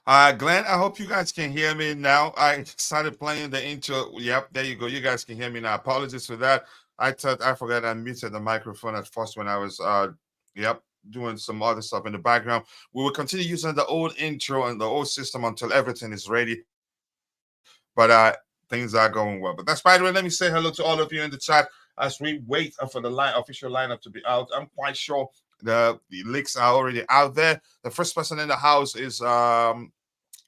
Glenn, I hope you guys can hear me now. I started playing the intro. Yep, there you go. You guys can hear me now. Apologies for that. I thought I forgot I muted the microphone at first when I was yep, doing some other stuff in the background. We will continue using the old intro and the old system until everything is ready. But things are going well. But that's by the way, let me say hello to all of you in the chat as we wait for the official lineup to be out. I'm quite sure the leaks are already out there. The first person in the house is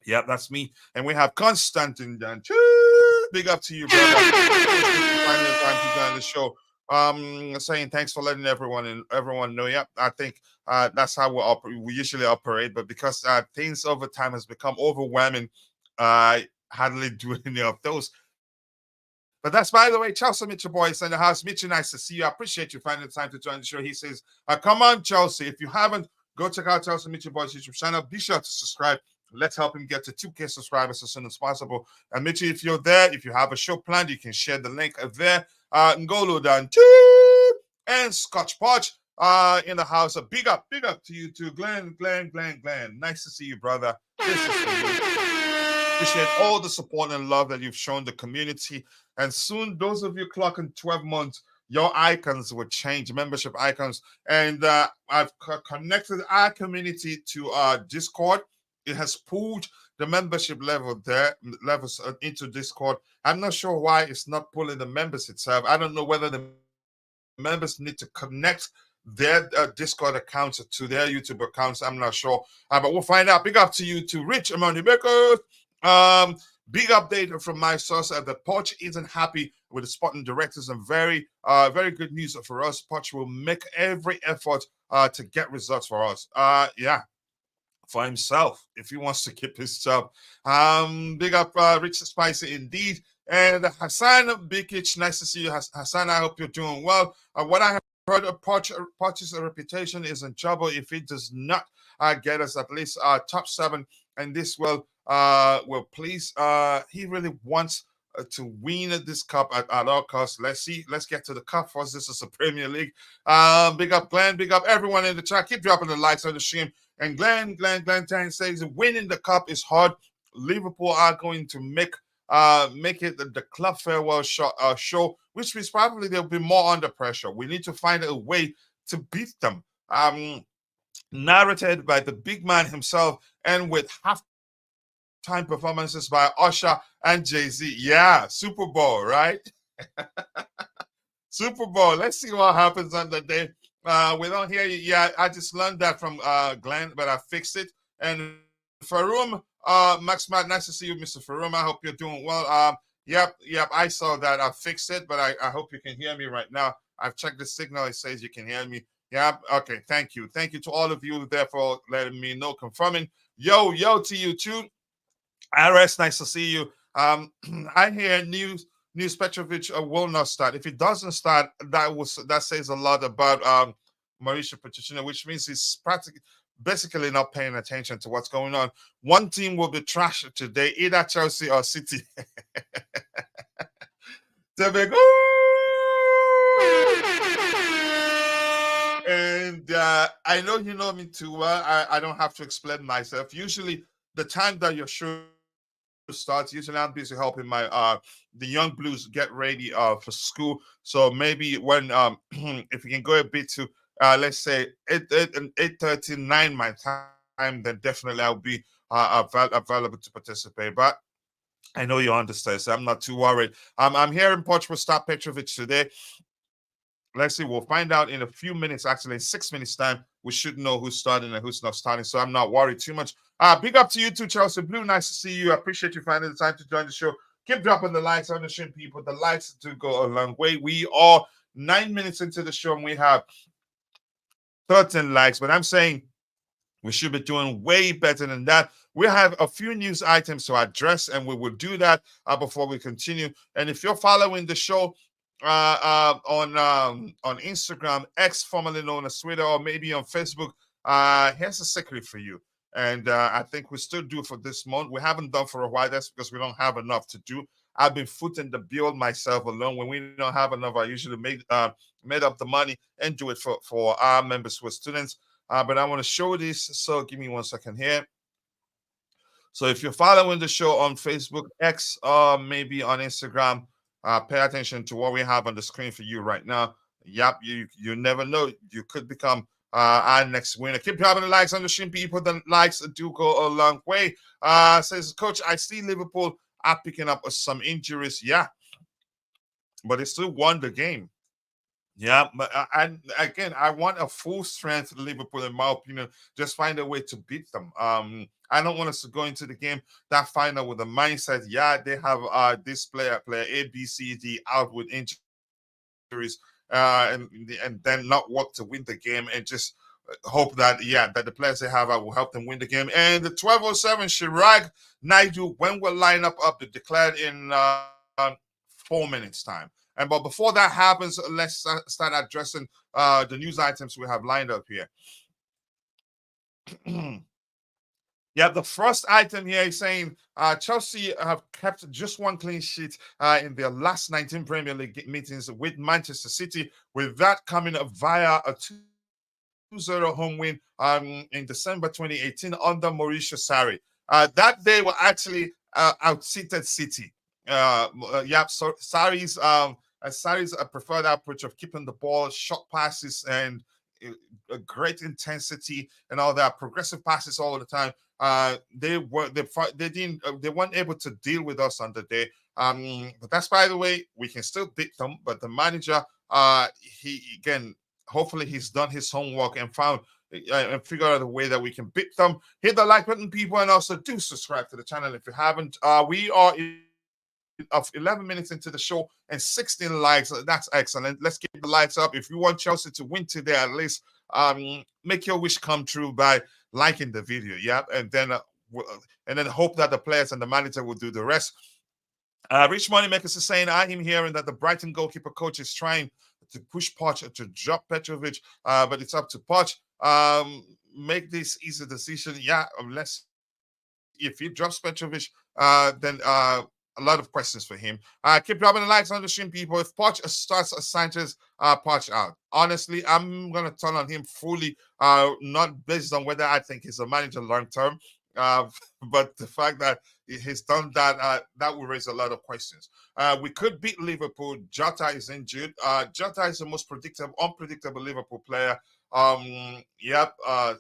yep, that's me. And we have Constantine Dan. Big up to you, brother. Appreciate you finding the time to join the show. Saying thanks for letting everyone know. Yep, I think that's how we usually operate. But because things over time has become overwhelming, I hardly do any of those. But that's by the way, Chelsea Mitchell boys in the house. Mitchell, nice to see you. I appreciate you finding the time to join the show. He says, come on, Chelsea. If you haven't, go check out Chelsea Mitchell Boys YouTube channel. Be sure to subscribe. Let's help him get to 2K subscribers as soon as possible. And Mitchell, if you're there, if you have a show planned, you can share the link there. Ngolo Dan and Scotch Podge in the house. A big up to you too. Glenn. Nice to see you, brother. This is for you. Appreciate all the support and love that you've shown the community. And soon, those of you clocking 12 months, your icons will change, membership icons. And I've connected our community to Discord. It has pulled the membership levels into Discord. I'm not sure why it's not pulling the members itself. I don't know whether the members need to connect their Discord accounts to their YouTube accounts. I'm not sure, but we'll find out. Big up to you, to Rich Amoni Bakers. Big update from my source. The Poch isn't happy with the sporting directors, and very good news for us. Poch will make every effort to get results for us. Yeah, for himself if he wants to keep his job. Big up, Rich Spicy indeed. And Hassan Bikic, nice to see you, Hassan. I hope you're doing well. What I have heard, Poch's reputation is in trouble if he does not get us at least top seven, and this will please. He really wants to win this cup at all costs. Let's see. Let's get to the cup first. This is the Premier League. Big up Glenn. Big up everyone in the chat. Keep dropping the likes on the stream. And Glenn Tan says winning the cup is hard. Liverpool are going to make it the club farewell show, which means probably they'll be more under pressure. We need to find a way to beat them. Narrated by the big man himself and with halftime performances by Usher and Jay-Z. Yeah, Super Bowl, right? Super Bowl. Let's see what happens on the day. We don't hear you. Yeah, I just learned that from Glenn, but I fixed it. And Faroum, Max Matt, nice to see you, Mr. Faroum. I hope you're doing well. Yep, I saw that. I fixed it, but I hope you can hear me right now. I've checked the signal. It says you can hear me. Yeah, okay, thank you. Thank you to all of you there for letting me know, confirming. Yo to you too. RS, nice to see you. I hear News Petrovic will not start. If he doesn't start, that says a lot about Mauricio Pochettino, which means he's basically not paying attention to what's going on. One team will be trashed today, either Chelsea or City. Tebago. And I know you know me too well. I don't have to explain myself. Usually, the time that your show starts, usually I'm busy helping my the young blues get ready for school. So maybe when if you can go a bit to let's say 8:39 my time, then definitely I'll be available to participate. But I know you understand, so I'm not too worried. I'm here in Portugal. Start Petrovic today. Let's see. We'll find out in a few minutes. Actually, in 6 minutes' time, we should know who's starting and who's not starting. So I'm not worried too much. Big up to you too, Chelsea Blue. Nice to see you. I appreciate you finding the time to join the show. Keep dropping the likes on the stream, people. The likes do go a long way. We are 9 minutes into the show and we have 13 likes. But I'm saying we should be doing way better than that. We have a few news items to address, and we will do that before we continue. And if you're following the show on Instagram, X, formerly known as Twitter, or maybe on Facebook, here's a secret for you. And I think we still do for this month. We haven't done for a while. That's because we don't have enough to do. I've been footing the bill myself alone. When we don't have enough, I usually made up the money and do it for our members who are students. But I want to show this. So give me 1 second here. So if you're following the show on Facebook, X, or maybe on Instagram, pay attention to what we have on the screen for you right now. Yep, you never know. You could become our next winner. Keep dropping the likes on the stream, people. The likes do go a long way. Says Coach, I see Liverpool are picking up some injuries. Yeah, but they still won the game. Yeah, but and again, I want a full strength Liverpool, in my opinion. Just find a way to beat them. I don't want us to go into the game that final with the mindset. Yeah, they have this player A, B, C, D out with injuries, and then not work to win the game and just hope that that the players they have will help them win the game. And the 12:07 Chirag Naidu when we'll line up declared in 4 minutes time. And but before that happens, let's start addressing the news items we have lined up here. Yeah, the first item here is saying Chelsea have kept just one clean sheet in their last 19 Premier League meetings with Manchester City, with that coming up via a 2-0 home win in December 2018 under Mauricio Sarri. That day were actually outseated City. So Sarri's preferred approach of keeping the ball, short passes, and a great intensity and all that, progressive passes all the time. They weren't able to deal with us on the day. But that's, by the way, we can still beat them. But the manager, he again, hopefully he's done his homework and found and figure out a way that we can beat them. Hit the like button, people, and also do subscribe to the channel if you haven't. We are of 11 minutes into the show and 16 likes. That's excellent. Let's keep the lights up. If you want Chelsea to win today, at least make your wish come true by liking the video. Yeah, and then hope that the players and the manager will do the rest. Rich Moneymakers is saying, I'm hearing that the Brighton goalkeeper coach is trying to push Poch to drop Petrovic, but it's up to Poch. Make this easy decision. Yeah, unless if he drops Petrovic, then a lot of questions for him. Keep dropping the likes on the stream, people. If Poch starts Sanchez, Poch out. Honestly, I'm gonna turn on him fully, not based on whether I think he's a manager long term, but the fact that he's done that, that will raise a lot of questions. We could beat Liverpool. Jota is injured. Jota is the most unpredictable Liverpool player.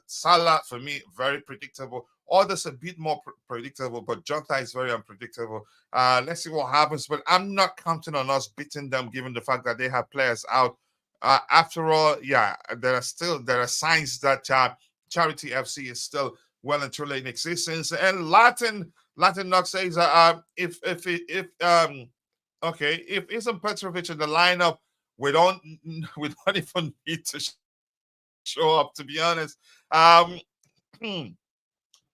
Salah for me very predictable. Others a bit more predictable, but Jota is very unpredictable. Let's see what happens, but I'm not counting on us beating them given the fact that they have players out. After all, there are signs that Charity FC is still well and truly in existence. And Latin Knox says if isn't Petrovic in the lineup, we don't even need to show up, to be honest.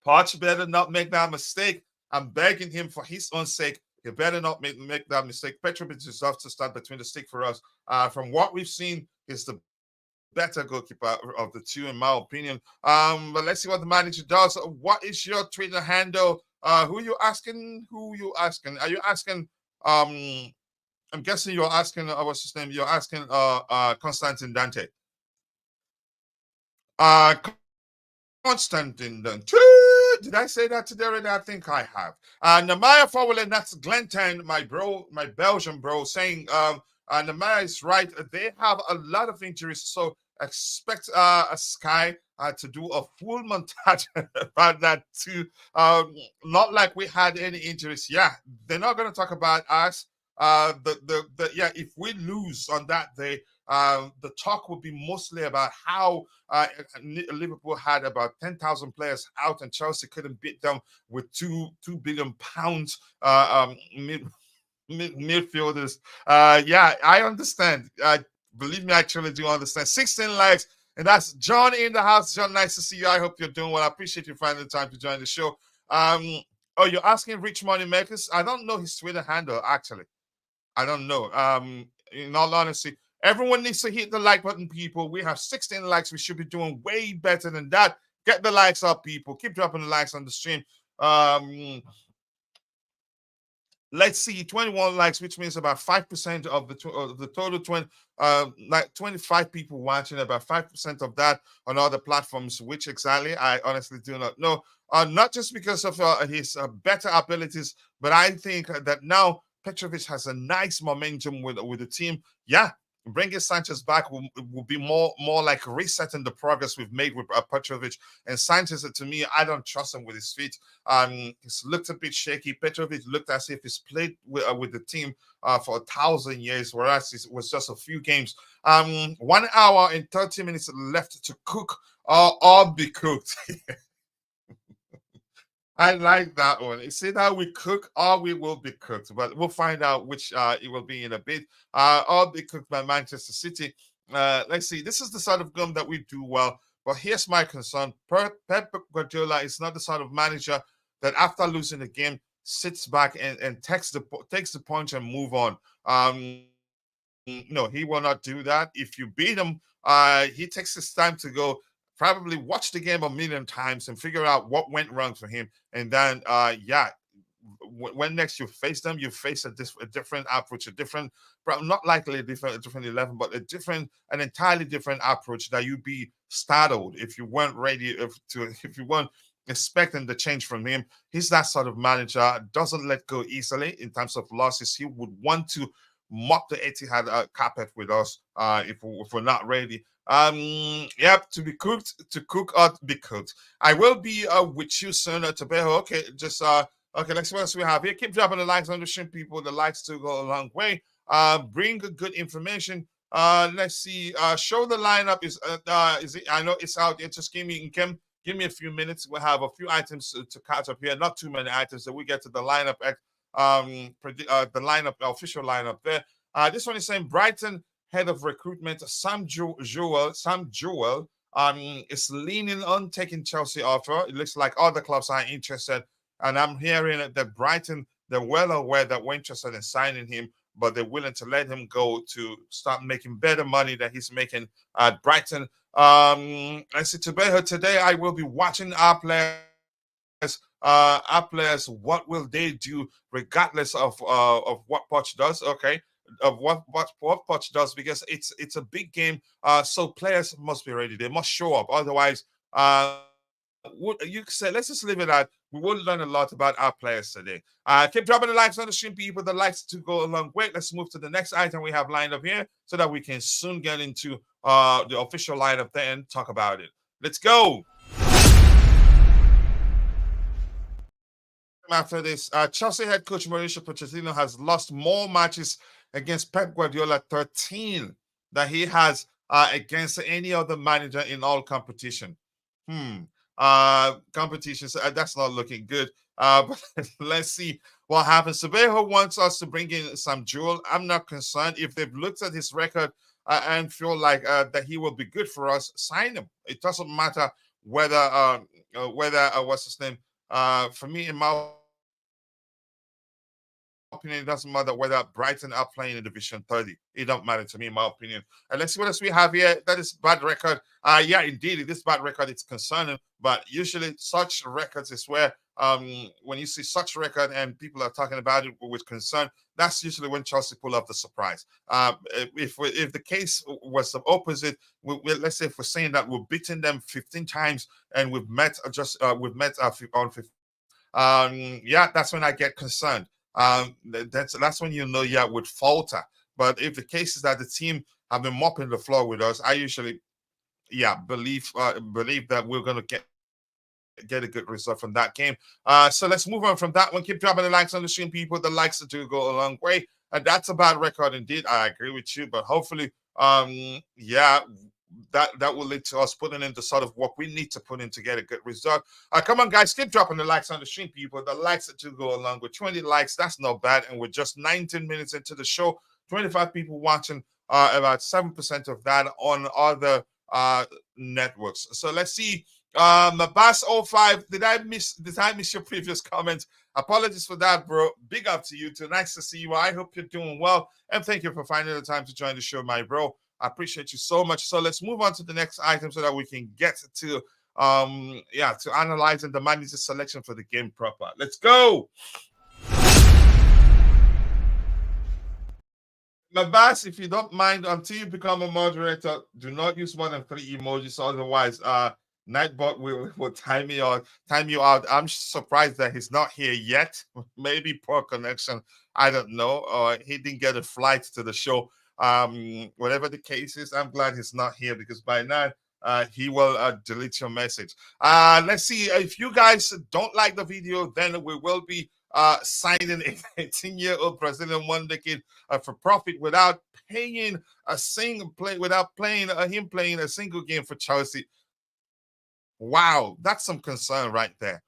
Poch better not make that mistake. I'm begging him for his own sake. He better not make that mistake. Petrovic deserves to start between the stick for us. From what we've seen, he's the better goalkeeper of the two, in my opinion. But let's see what the manager does. What is your Twitter handle? Who you asking? Are you asking? I'm guessing you're asking. What's his name? You're asking. Constantine Dante. Constantine Dante. Did I say that today already? I think I have. Namaya Fowler, that's Glenton, my bro, my Belgian bro, saying Namaya is right. They have a lot of injuries, so expect a Sky to do a full montage about that too. Not like we had any injuries. Yeah, they're not going to talk about us. If we lose on that day, the talk would be mostly about how Liverpool had about 10,000 players out and Chelsea couldn't beat them with £2 billion midfielders. I understand. Believe me, I actually do understand. 16 likes, and that's John in the house. John, nice to see you. I hope you're doing well. I appreciate you finding the time to join the show. You're asking Rich Money Makers? I don't know his Twitter handle, actually. I don't know. In all honesty, everyone needs to hit the like button, people. We have 16 likes. We should be doing way better than that. Get the likes up, people. Keep dropping the likes on the stream. let's see, 21 likes, which means about 5% of the total 20, like 25 people watching, about 5% of that on other platforms. Which exactly, I honestly do not know. Not just because of his better abilities, but I think that now Petrovic has a nice momentum with the team. Yeah, bringing Sanchez back will be more like resetting the progress we've made with Petrovic. And Sanchez, to me, I don't trust him with his feet. He's looked a bit shaky. Petrovic looked as if he's played with the team for 1,000 years, whereas it was just a few games. 1 hour and 30 minutes left to cook or be cooked. I like that one. It's either we cook or we will be cooked, but we'll find out which it will be in a bit. Or be cooked by Manchester City. Let's see. This is the sort of game that we do well, but here's my concern. Pep Guardiola is not the sort of manager that after losing the game sits back and takes the punch and move on. No, he will not do that. If you beat him, he takes his time to go probably watch the game a million times and figure out what went wrong for him. And then, yeah, when next you face them, you face a different approach, a different, not likely a different 11, but an entirely different approach that you'd be startled if you weren't ready if you weren't expecting the change from him. He's that sort of manager, doesn't let go easily in terms of losses. He would want to mop the Etihad carpet with us if we're not ready. Yep, to cook or to be cooked. I will be with you soon, Tebogo. Okay, just okay, let's see what else we have here. Keep dropping the likes on the stream, people. The likes to go a long way. Bring good information. Let's see. Show the lineup is it? I know it's out there. Just give me a few minutes. We'll have a few items to catch up here. Not too many items, so we get to the lineup. The lineup, the official lineup there. This one is saying Brighton head of recruitment Sam Jewell is leaning on taking Chelsea offer. It looks like other clubs are interested, and I'm hearing that Brighton, they're well aware that we're interested in signing him, but they're willing to let him go to start making better money that he's making at Brighton. I see today I will be watching our players. What will they do regardless of what Poch does? Okay, of what Poch does, because it's a big game. So players must be ready. They must show up. Otherwise, you say let's just leave it at we will learn a lot about our players today. Keep dropping the likes on the stream, people. The likes to go a long way. Let's move to the next item we have lined up here so that we can soon get into the official lineup there and talk about it. Let's go. After this, Chelsea head coach Mauricio Pochettino has lost more matches against Pep Guardiola, 13, that he has against any other manager in all competition. Competitions, that's not looking good. But let's see what happens. Tebogo wants us to bring in some Jewel. I'm not concerned. If they've looked at his record and feel like that he will be good for us, sign him. It doesn't matter whether what's his name. For me, in my opinion, it doesn't matter whether Brighton are playing in Division 30. It don't matter to me, in my opinion. And let's see what else we have here. That is bad record. Yeah, indeed, this bad record, it's concerning. But usually such records is where when you see such record and people are talking about it with concern, that's usually when Chelsea pull up the surprise. If the case was the opposite, let's say if we're saying that we're beating them 15 times and we've met on 15, yeah, that's when I get concerned. That's when you know, yeah, would falter. But if the case is that the team have been mopping the floor with us, I usually, yeah, believe that we're going to get a good result from that game. So let's move on from that one. Keep dropping the likes on the stream, people. The likes do go a long way. And that's a bad record indeed. I agree with you, but hopefully, yeah, that will lead to us putting in the sort of what we need to put in to get a good result. Come on, guys, keep dropping the likes on the stream, people. The likes that do go along with 20 likes. That's not bad. And we're just 19 minutes into the show. 25 people watching. About 7% of that on other networks. So let's see. Bass 05, did I miss your previous comment? Apologies for that, bro. Big up to you too. Nice to see you. I hope you're doing well, and thank you for finding the time to join the show, my bro. I appreciate you so much. So let's move on to the next item so that we can get to to analyzing the manager's selection for the game proper. Let's go. Mabas, if you don't mind, until you become a moderator, do not use more than 3 emojis. Otherwise, Nightbot will time you out. I'm surprised that he's not here yet. Maybe poor connection. I don't know. Or he didn't get a flight to the show. Whatever the case is, I'm glad he's not here because by now he will delete your message. Let's see. If you guys don't like the video, then we will be signing a 18-year-old Brazilian wonder kid for profit without paying a single play, without playing him playing a single game for Chelsea. Wow, that's some concern right there.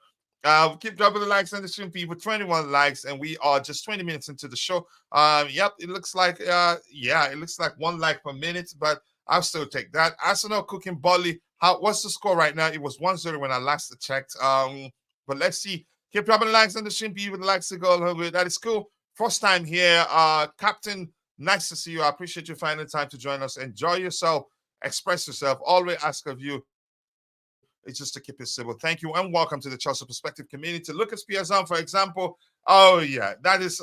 Keep dropping the likes on the stream, people. 21 likes, and we are just 20 minutes into the show. Yep, it looks like it looks like 1 like per minute, but I'll still take that. Arsenal cooking Bolly. What's the score right now? It was 1-0 when I last checked. But let's see. Keep dropping the likes on the stream, people. The likes to go along with that is cool. First time here, Captain. Nice to see you. I appreciate you finding time to join us. Enjoy yourself. Express yourself. All we ask of you is just to keep it civil. Thank you and welcome to the Chelsea Perspective community. Lucas Piazon, for example. Oh, yeah, that is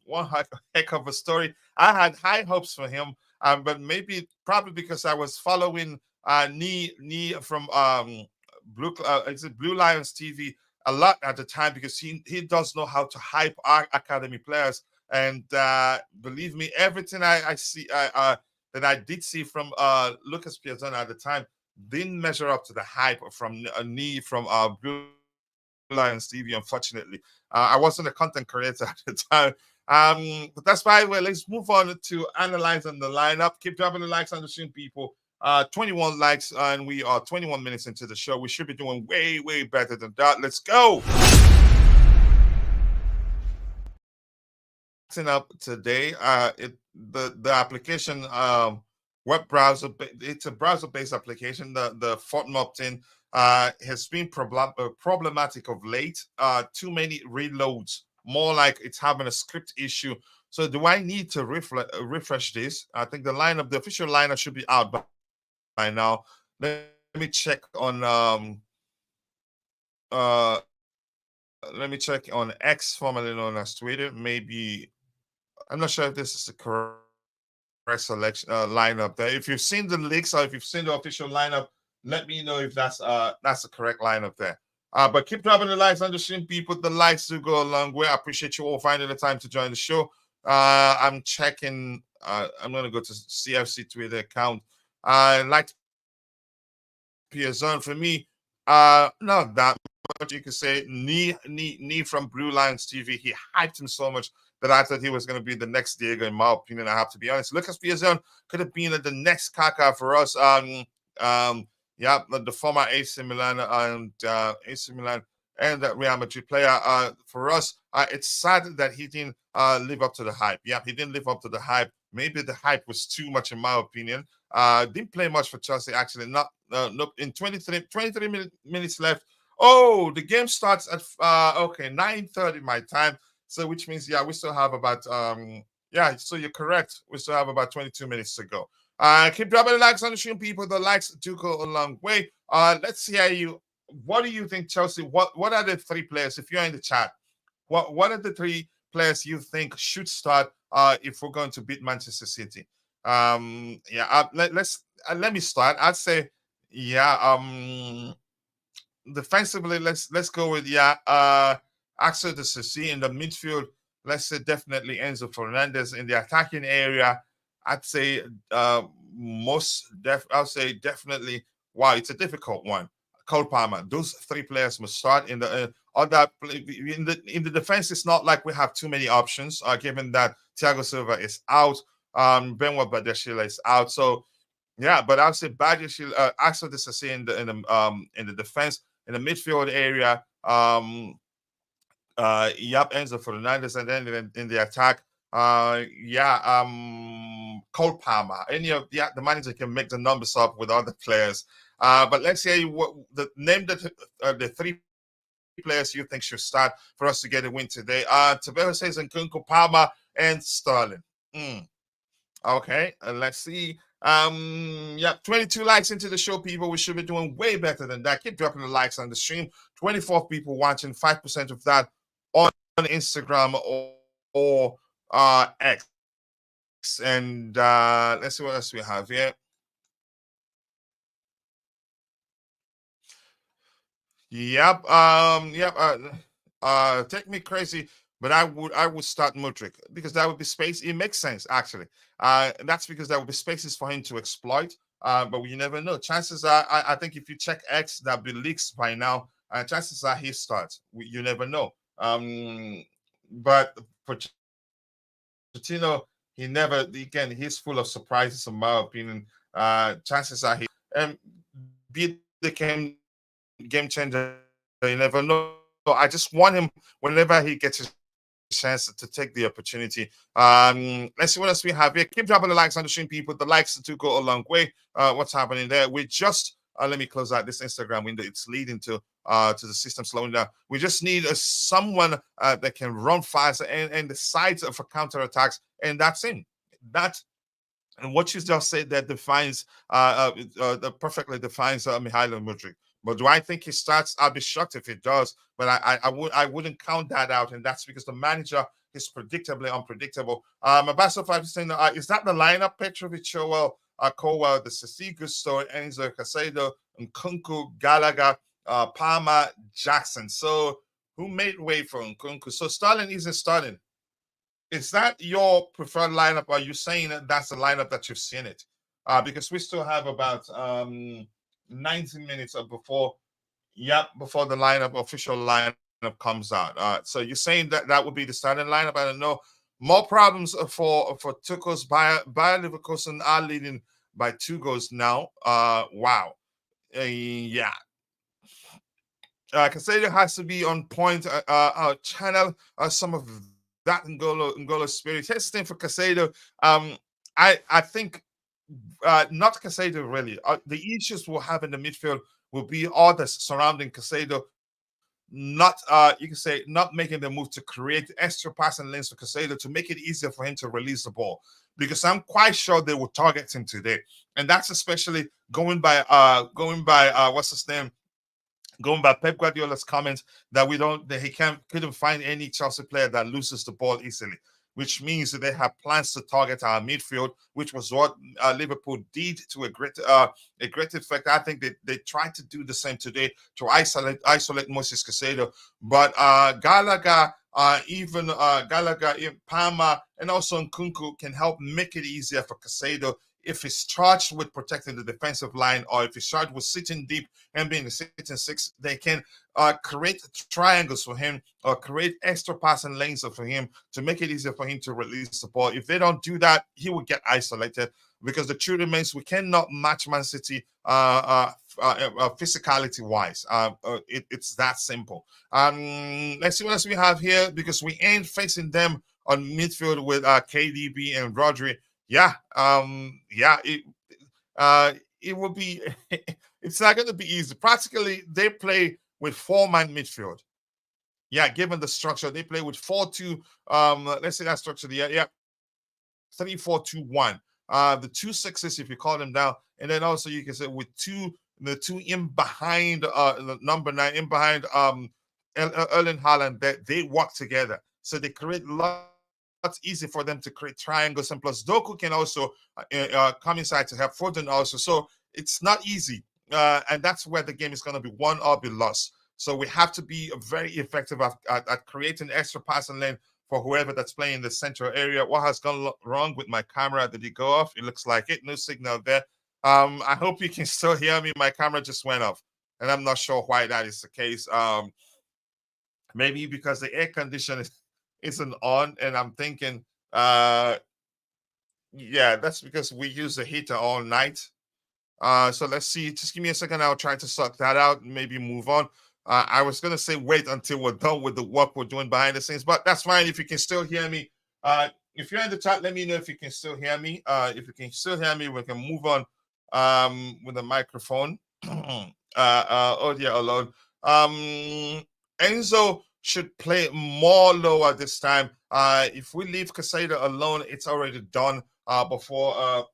one heck of a story. I had high hopes for him, but probably because I was following Nee from Blue Lions TV a lot at the time because he does know how to hype our academy players. And believe me, everything I see that I did see from Lucas Piazon at the time didn't measure up to the hype from Nee from Blue Lions TV, unfortunately. I wasn't a content creator at the time. But that's by the way, let's move on to analyzing the lineup. Keep dropping the likes on the stream, people. 21 likes, and we are 21 minutes into the show. We should be doing way, way better than that. Let's go. Up today, the application web browser, it's a browser-based application. The Fortin opt-in has been problematic of late. Too many reloads, more like it's having a script issue. So do I need to refresh this? I think the official lineup should be out by now. Let me check on let me check on X, formerly known as Twitter. Maybe I'm not sure if this is the correct selection lineup there. If you've seen the leaks or if you've seen the official lineup, let me know if that's the correct lineup there. But keep dropping the likes on the stream, people. The likes do go a long way. I appreciate you all finding the time to join the show. I'm checking. I'm gonna go to CFC Twitter account. Like Piazon for me. Not that much. You could say Nee from Blue Lions TV. He hyped him so much that I thought he was going to be the next Diego, in my opinion. I have to be honest. Lucas Piazon could have been the next Kaka for us. Yeah, the former AC Milan and AC Milan and Real Madrid player. For us, it's sad that he didn't live up to the hype. Yeah, he didn't live up to the hype. Maybe the hype was too much, in my opinion. Didn't play much for Chelsea, actually. Not in 23 minutes left. Oh, the game starts at 9:30 my time. So which means we still have about so you're correct. We still have about 22 minutes to go. Keep dropping the likes on the stream, people. The likes do go a long way. Let's hear what do you think, Chelsea? What are the 3 players? If you're in the chat, what are the 3 players you think should start if we're going to beat Manchester City? Let me start. I'd say defensively, let's go with Axel de Sassi. In the midfield, let's say definitely Enzo Fernandez. In the attacking area, I'd say I'll say definitely. Wow, it's a difficult one. Cole Palmer. Those 3 players must start in the in the defense. It's not like we have too many options, given that Thiago Silva is out, Benoit Badiashile is out. So yeah, but I'll say Badiashile, Axel de Sassi in the defense. In the midfield area, Enzo Fernandez, and then in the attack, Cole Palmer. The manager can make the numbers up with other players. But let's say name the 3 players you think should start for us to get a win today. Tebogo says Nkunku, Palmer, and Sterling. Okay, let's see. 22 likes into the show, people. We should be doing way better than that. Keep dropping the likes on the stream. 24 people watching, 5% of that on Instagram or X. And let's see what else we have here. Yep. Yep. Take me crazy, but I would start Mudrick because that would be space. It makes sense actually. And that's because there would be spaces for him to exploit. But you never know. Chances are, I think if you check X, there'll be leaks by now. Chances are he starts. You never know. But Pochettino, he never. Again, he's full of surprises, in my opinion. Chances are he be the game changer. You never know. I just want him whenever he gets a chance to take the opportunity. Let's see what else we have here. Keep dropping the likes on the stream, people. The likes do go a long way. What's happening there? We just let me close out this Instagram window. It's leading to the system slowing down. We just need someone that can run fast and the sides for counter attacks, and that's it. That's and what you just said that defines that perfectly defines Mihailo Mudryk. But do I think he starts? I'll be shocked if he does. But I wouldn't count that out, and that's because the manager is predictably unpredictable. Abaso 5 saying, is that the lineup? Petrovic, Chilwell, Colwell, the Sisi Gusto, Enzo Casado, Nkunku, Gallagher, Palmer, Jackson. So who made way for Nkunku? So Sterling isn't starting. Is that your preferred lineup? Are you saying that that's the lineup that you've seen it? Because we still have about 90 minutes before, before the official lineup comes out. So you're saying that that would be the starting lineup? I don't know. More problems for Tuchel's Bayer Leverkusen are leading by 2 goals now. Wow. Yeah. Casado has to be on point. Channel some of that Ngolo spirit. Here's the thing for Casado. I think not Casado really. The issues we'll have in the midfield will be others surrounding Casado. Not you can say not making the move to create extra passing lanes for Casado to make it easier for him to release the ball. Because I'm quite sure they will target him today, and that's especially going by what's his name, going by Pep Guardiola's comments that he couldn't find any Chelsea player that loses the ball easily, which means that they have plans to target our midfield, which was what Liverpool did to a great effect. I think they tried to do the same today to isolate Moses Caicedo, but Gallagher. Gallagher, Palmer, and also Nkunku can help make it easier for Caicedo if he's charged with protecting the defensive line, or if he's charged with sitting deep and being a sitting six. They can create triangles for him or create extra passing lanes for him to make it easier for him to release the ball. If they don't do that, he will get isolated, because the truth remains we cannot match Man City physicality wise. It's that simple. Let's see what else we have here, because we ain't facing them on midfield with KDB and Rodri. It will be. It's not going to be easy. Practically, they play with 4-man midfield. Yeah, given the structure, they play with 4-2. Let's say that structure. Yeah, 3-4-2-1. The 2 sixes, if you call them down, and then also you can say with the two in behind the number 9 in behind Erling Haaland, that they work together, so they create lots. It's easy for them to create triangles, and plus Doku can also come inside to help Foden also. So it's not easy, and that's where the game is going to be won or be lost. So we have to be very effective at creating extra passing lane for whoever that's playing in the central area. What has gone wrong with my camera? Did it go off? It looks like it. No signal there. I hope you can still hear me. My camera just went off, and I'm not sure why that is the case. Maybe because the air conditioner isn't on, and I'm thinking, yeah, that's because we use the heater all night. So let's see. Just give me a second. I'll try to sort that out. Maybe move on. I was gonna say wait until we're done with the work we're doing behind the scenes, but that's fine. If you can still hear me, if you're in the chat, let me know if you can still hear me. If you can still hear me, we can move on with the microphone. Audio alone. Enzo should play more lower this time. If we leave Casado alone, it's already done. Before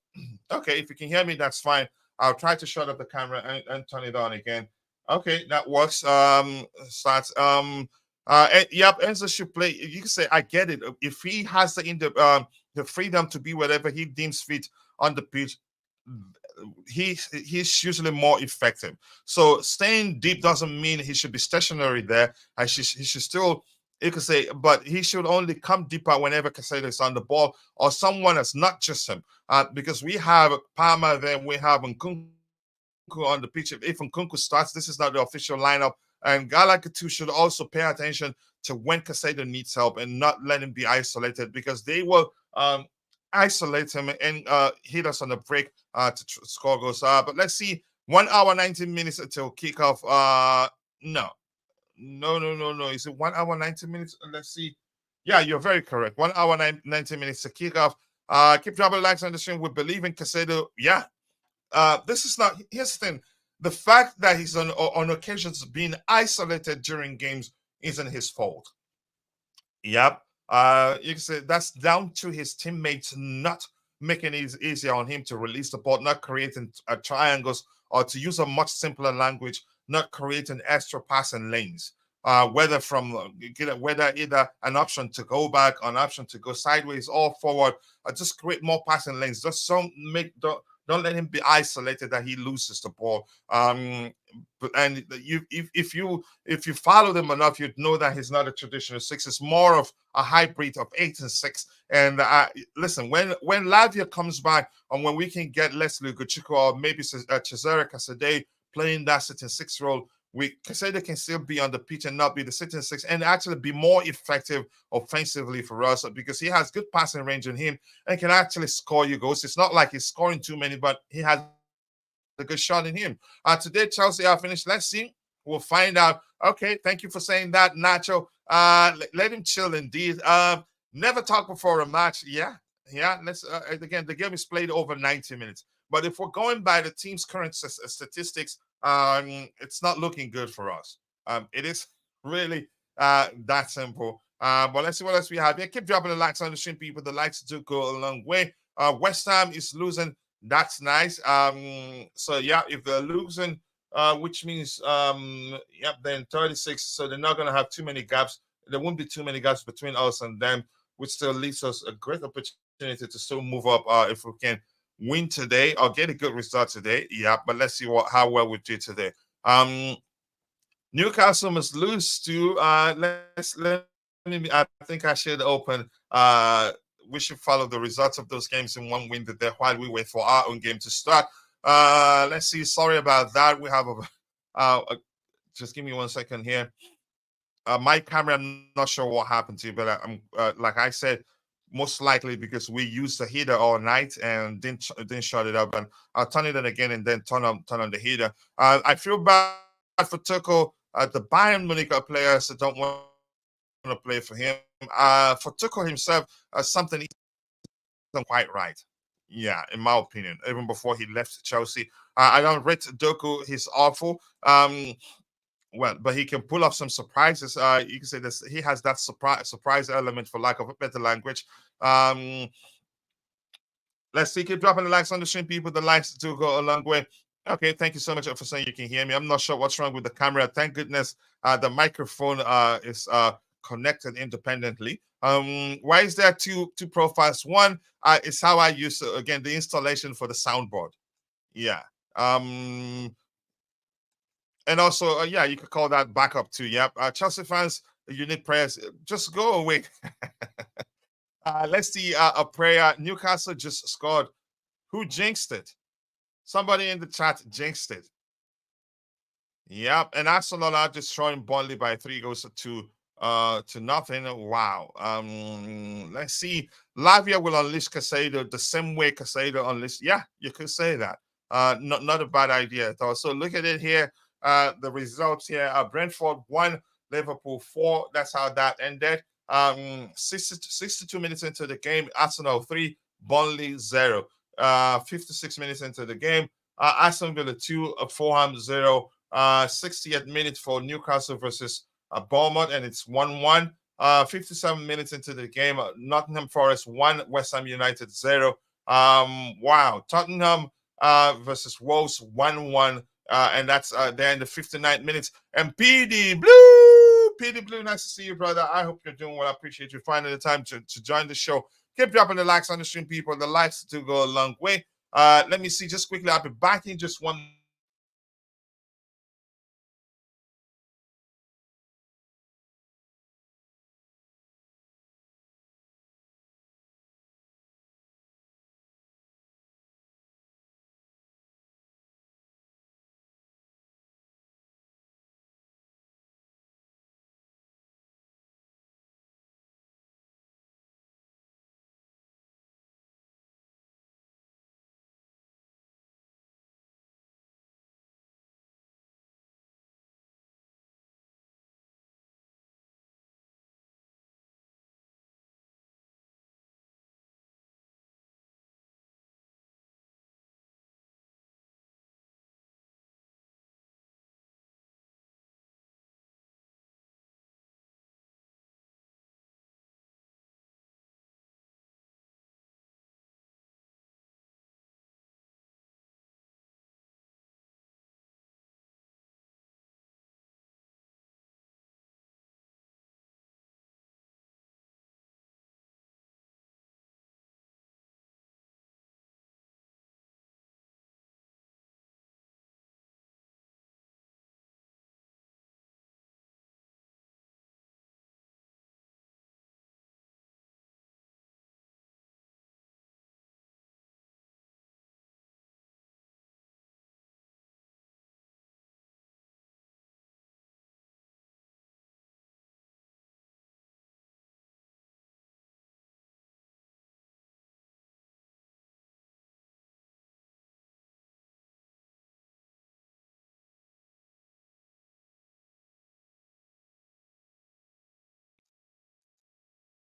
okay, if you can hear me, that's fine. I'll try to shut up the camera and turn it on again. Okay, that works. Starts. Yep, Enzo should play. You can say I get it. If he has the freedom to be whatever he deems fit on the pitch, he's usually more effective. So staying deep doesn't mean he should be stationary there. He should still, you could say, but he should only come deeper whenever Casado is on the ball or someone that's not just him. Because we have Palmer there, we have Nkunku on the pitch. If Nkunku starts, this is not the official lineup. And Galacatu should also pay attention to when Casado needs help and not let him be isolated, because they will isolate him and hit us on the break to score goals. But let's see, 1 hour 19 minutes until kickoff. No, no. Is it 1 hour 19 minutes? Let's see. Yeah, you're very correct. 1 hour 19 minutes to kickoff. Keep dropping likes on the stream. We believe in Casado. Yeah, this is not. Here's the thing: the fact that he's on occasions being isolated during games isn't his fault. Yep. You can say that's down to his teammates not making it easier on him to release the ball, not creating triangles, or to use a much simpler language, not creating extra passing lanes. Whether either an option to go back, an option to go sideways or forward, or just create more passing lanes. Just don't let him be isolated that he loses the ball. And if you follow them enough, you'd know that he's not a traditional six. It's more of a hybrid of 8 and 6. And listen, when Lavia comes back, and when we can get Leslie Guchico or maybe Cesare Casade playing that sitting 6 role, Casado can still be on the pitch and not be the sitting 6, and actually be more effective offensively for us, because he has good passing range in him and can actually score you goals. It's not like he's scoring too many, but he has a good shot in him. Today, Chelsea are finished. Let's see. We'll find out. Okay, thank you for saying that, Nacho. Let him chill indeed. Never talk before a match. Yeah. Let's again, the game is played over 90 minutes. But if we're going by the team's current statistics, it's not looking good for us. It is really that simple. But let's see what else we have here. Keep dropping the likes on the stream, people. The likes do go a long way. West Ham is losing. That's nice. So yeah, if they're losing, which means then 36. So they're not gonna have too many gaps. There won't be too many gaps between us and them, which still leaves us a great opportunity to still move up if we can win today or get a good result today. Yeah, but let's see how well we do today. Newcastle must lose to I think I should open we should follow the results of those games in one win today while we wait for our own game to start. Let's see. Sorry about that. We have just give me 1 second here. My camera, I'm not sure what happened to, but I'm like I said, most likely because we used the heater all night and didn't shut it up. And I'll turn it on again and then turn on the heater. I feel bad for Tuchel. The Bayern Munich players that don't want to play for him. For Tuchel himself, something isn't quite right. Yeah, in my opinion, even before he left Chelsea. I don't rate Doku. He's awful. Well, but he can pull off some surprises. You can say this. He has that surprise element, for lack of a better language. Let's see. Keep dropping the likes on the stream, people. The likes do go a long way. Okay, thank you so much for saying you can hear me. I'm not sure what's wrong with the camera. Thank goodness the microphone is connected independently. Why is there two profiles? One is how I use again the installation for the soundboard. Yeah. And also, yeah, you could call that backup too. Yep. Chelsea fans, you need prayers. Just go away. Let's see a prayer. Newcastle just scored. Who jinxed it? Somebody in the chat jinxed it. Yep. And Arsenal are destroying Burnley by 3 goals to nothing. Wow. Let's see. Lavia will unleash Casado the same way Casado unleashed. Yeah, you could say that. Not a bad idea at all. So look at it here. The results here. Brentford 1, Liverpool 4. That's how that ended. 62 minutes into the game, Arsenal 3, Burnley 0. 56 minutes into the game, Aston Villa 2, Fulham 0. 60th minute for Newcastle versus Bournemouth, and it's 1-1. 57 minutes into the game, Nottingham Forest 1, West Ham United 0. Wow. Tottenham versus Wolves 1-1. And that's there in the 59 minutes. And PD Blue Peter Blue, nice to see you, brother. I hope you're doing well. I appreciate you finding the time to join the show. Keep dropping the likes on the stream, people. The likes do go a long way. Let me see just quickly. I'll be back in just one.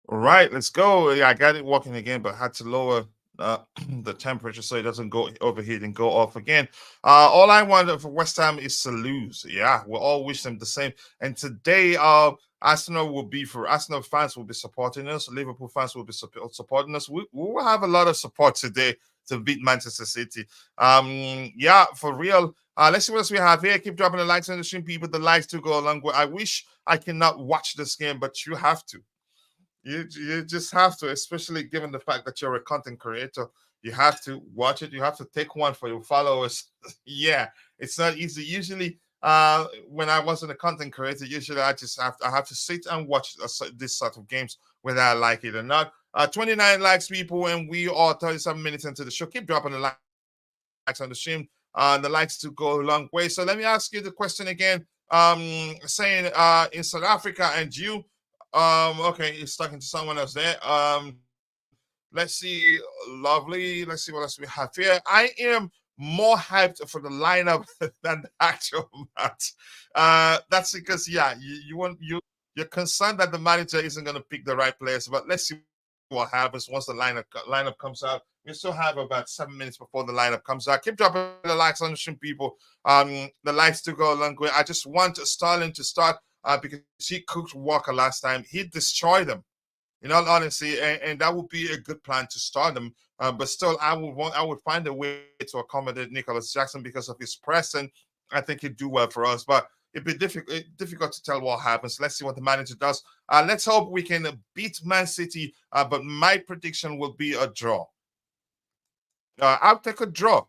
All right, let's go. Yeah, I got it working again, but had to lower uh, the temperature so it doesn't go overheat and go off again. All I want for West Ham is to lose. Yeah, we all wish them the same. And today, Arsenal fans will be supporting us. Liverpool fans will be supporting us. We will have a lot of support today to beat Manchester City. Yeah, for real. Let's see what else we have here. Keep dropping the likes on the stream, people. The likes to go along with. I wish I cannot watch this game, but you have to. You just have to, especially given the fact that you're a content creator. You have to watch it. You have to take one for your followers. Yeah, it's not easy. Usually, when I wasn't a content creator, usually I have to sit and watch this sort of games whether I like it or not. 29 likes, people, and we are 37 minutes into the show. Keep dropping the likes on the stream. The likes to go a long way. So let me ask you the question again. Saying in South Africa and you. Okay, he's talking to someone else there. Let's see, lovely. Let's see what else we have here. I am more hyped for the lineup than the actual match. That's because you're concerned that the manager isn't going to pick the right players, but let's see what happens once the lineup comes out. We still have about 7 minutes before the lineup comes out. Keep dropping the likes on the stream, people. The likes to go a long way. I just want Sterling to start because he cooked Walker last time. He destroyed them. In all honesty, and that would be a good plan to start them. But still, I would find a way to accommodate Nicholas Jackson because of his press, and I think he'd do well for us. But it'd be difficult to tell what happens. Let's see what the manager does. Let's hope we can beat Man City. But my prediction will be a draw. I'll take a draw.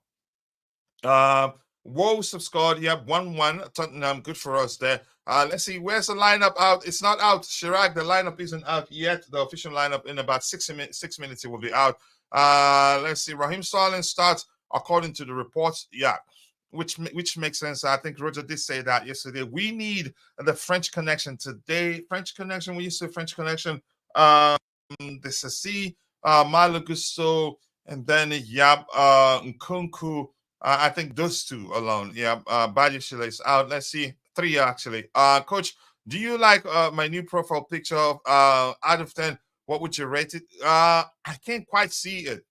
Wolves have scored. Yep, 1-1. Tottenham, good for us there. Let's see, where's the lineup out? It's not out. Chirac, the lineup isn't out yet. The official lineup in about 6 minutes it will be out. Let's see, Raheem Sterling starts according to the reports. Yeah, which makes sense. I think Roger did say that yesterday. We need the French connection today. French connection. When you say French connection, the Sassi, Malo Gusto, and then Nkunku. I think those two alone. Yeah, Badiashile is out. Let's see, three actually. Coach, do you like my new profile picture? Out of 10, what would you rate it? I can't quite see it.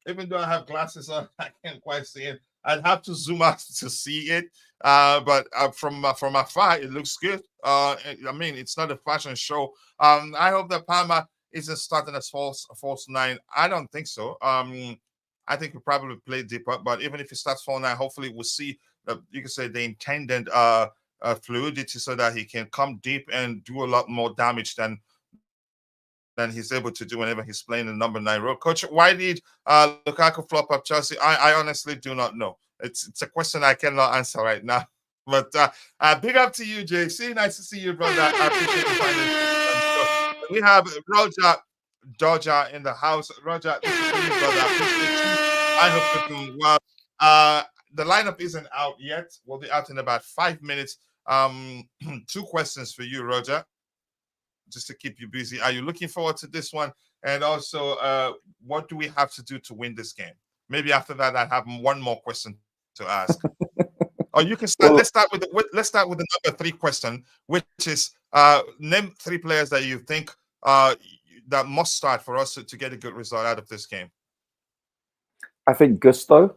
Even though I have glasses on, I can't quite see it. I'd have to zoom out to see it. But from afar, it looks good. I mean, it's not a fashion show. I hope that Palmer isn't starting as false nine. I don't think so. I think we probably play deeper, but even if he starts falling nine, hopefully we'll see you can say the intended fluidity so that he can come deep and do a lot more damage than he's able to do whenever he's playing the number 9 role. Coach, why did Lukaku flop up Chelsea? I honestly do not know. It's a question I cannot answer right now. But big up to you, JC. Nice to see you, brother. I appreciate you finding on the show. We have Roger in the house. Roger, this is for you, brother. I appreciate you. I hope you're doing well. Uh, the lineup isn't out yet. We'll be out in about 5 minutes. Two questions for you, Roger, just to keep you busy. Are you looking forward to this one? And also, what do we have to do to win this game? Maybe after that, I have one more question to ask. Or you can start. Well, Let's start with the number 3 question, which is name 3 players that you think that must start for us to get a good result out of this game. I think Gusto,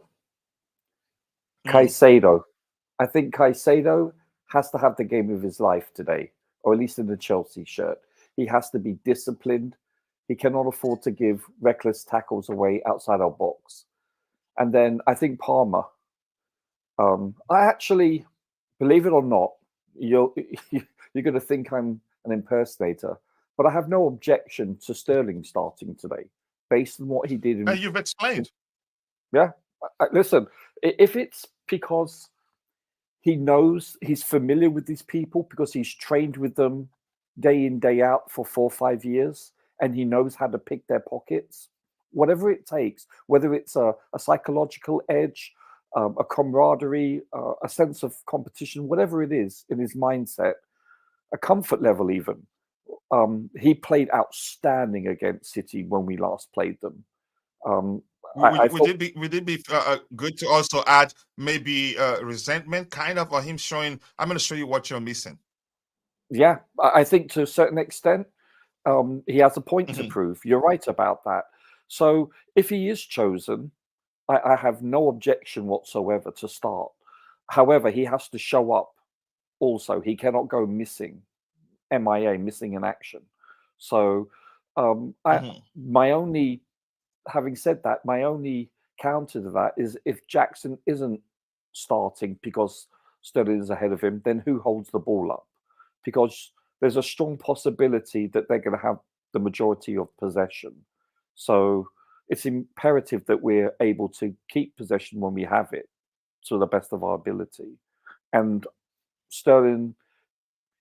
Mm, Caicedo. I think Caicedo has to have the game of his life today, or at least in the Chelsea shirt. He has to be disciplined. He cannot afford to give reckless tackles away outside our box. And then I think Palmer. I actually, believe it or not, you're you're going to think I'm an impersonator, but I have no objection to Sterling starting today, based on what he did and in. you've explained. Yeah, listen, if it's because he knows he's familiar with these people because he's trained with them day in day out for 4 or 5 years, and he knows how to pick their pockets, whatever it takes, whether it's a psychological edge, a camaraderie, a sense of competition, whatever it is in his mindset, a comfort level even. He played outstanding against City when we last played them. Um, I thought, Would it be good to also add maybe resentment, kind of, or him showing, I'm going to show you what you're missing? yeah, I think to a certain extent, he has a point to Mhm. prove. You're right about that. So if he is chosen, I have no objection whatsoever to start. However, he has to show up also. He cannot go missing, MIA, missing in action. So I Mhm. my only having said that, my only counter to that is if Jackson isn't starting because Sterling is ahead of him, then who holds the ball up? Because there's a strong possibility that they're going to have the majority of possession. So it's imperative that we're able to keep possession when we have it to the best of our ability. And Sterling,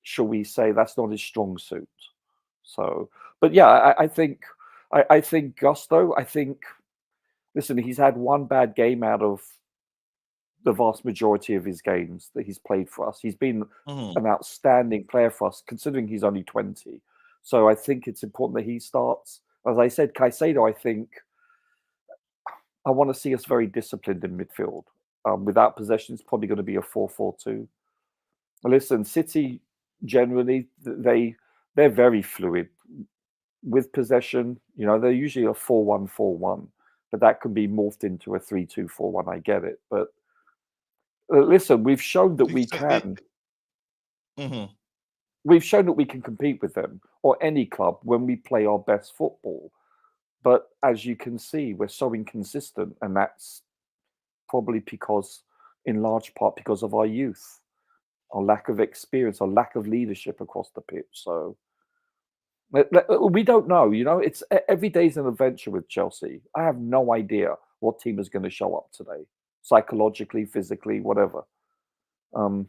shall we say, that's not his strong suit. So, but yeah, I think Gusto. I think listen, he's had one bad game out of the vast majority of his games that he's played for us. He's been Mhm. an outstanding player for us, considering he's only 20. So I think it's important that he starts. As I said, Caicedo, I think I want to see us very disciplined in midfield. Without possession, it's probably going to be a 4-4-2. Listen, City generally they're very fluid with possession. You know, they're usually a 4-1-4-1, but that can be morphed into a 3-2-4-1. I get it, but listen, we've shown that we So can. mhm. We've shown that we can compete with them or any club when we play our best football. But as you can see, we're so inconsistent, and that's probably because, in large part, because of our youth, our lack of experience, our lack of leadership across the pitch. So we don't know. You know, it's every day's an adventure with Chelsea. I have no idea what team is going to show up today, psychologically, physically, whatever. Um,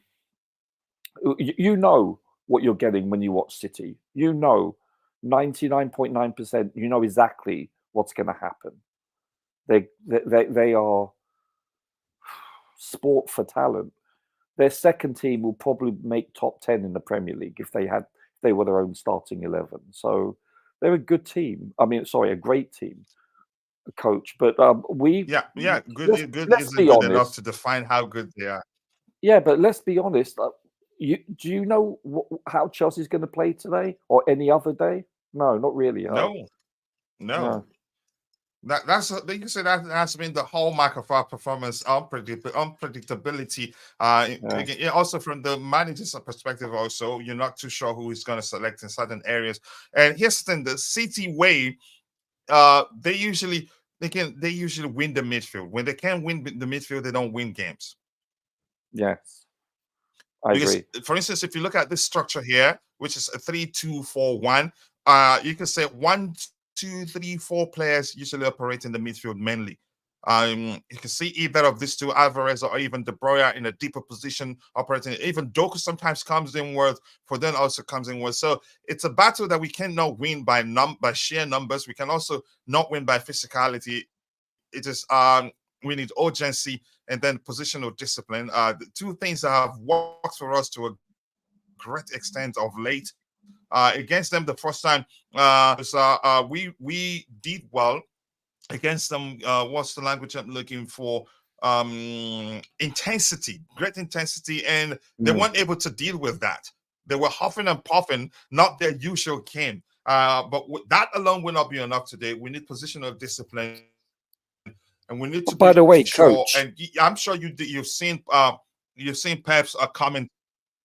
you know what you're getting when you watch City. You know, 99.9%. You know exactly what's going to happen. They are sport for talent. Their second team will probably make top 10 in the Premier League if they were their own starting 11. So they're a good team. I mean, sorry, a great team, coach. But Yeah. Good. Good let's isn't be good enough honest. to define how good they are. Yeah, but let's be honest. Do you know how Chelsea's going to play today or any other day? No, not really. Huh? No, no. No. That's you can say that has been the hallmark of our performance, unpredictability. Yeah. Again, yeah, also from the manager's perspective, also you're not too sure who is going to select in certain areas. And here's the thing: the City way, they usually win the midfield. When they can't win the midfield, they don't win games. Yes. I Because, agree. for instance, if you look at this structure here, which is a 3-2-4-1, you can say 1, 2, 3, 4 players usually operate in the midfield mainly. You can see either of these two, Alvarez or even De Bruyne, in a deeper position operating. Even Doku sometimes comes in with, Foden also comes in with. So it's a battle that we cannot win by sheer numbers. We can also not win by physicality. It is we need urgency and then positional discipline. The two things that have worked for us to a great extent of late. Against them the first time, we did well against them. What's the language I'm looking for? Intensity, great intensity, and they weren't able to deal with that. They were huffing and puffing, not their usual game. But that alone will not be enough today. We need positional discipline, and we need to By be the way, sure. coach. And I'm sure you've seen Pep's comment.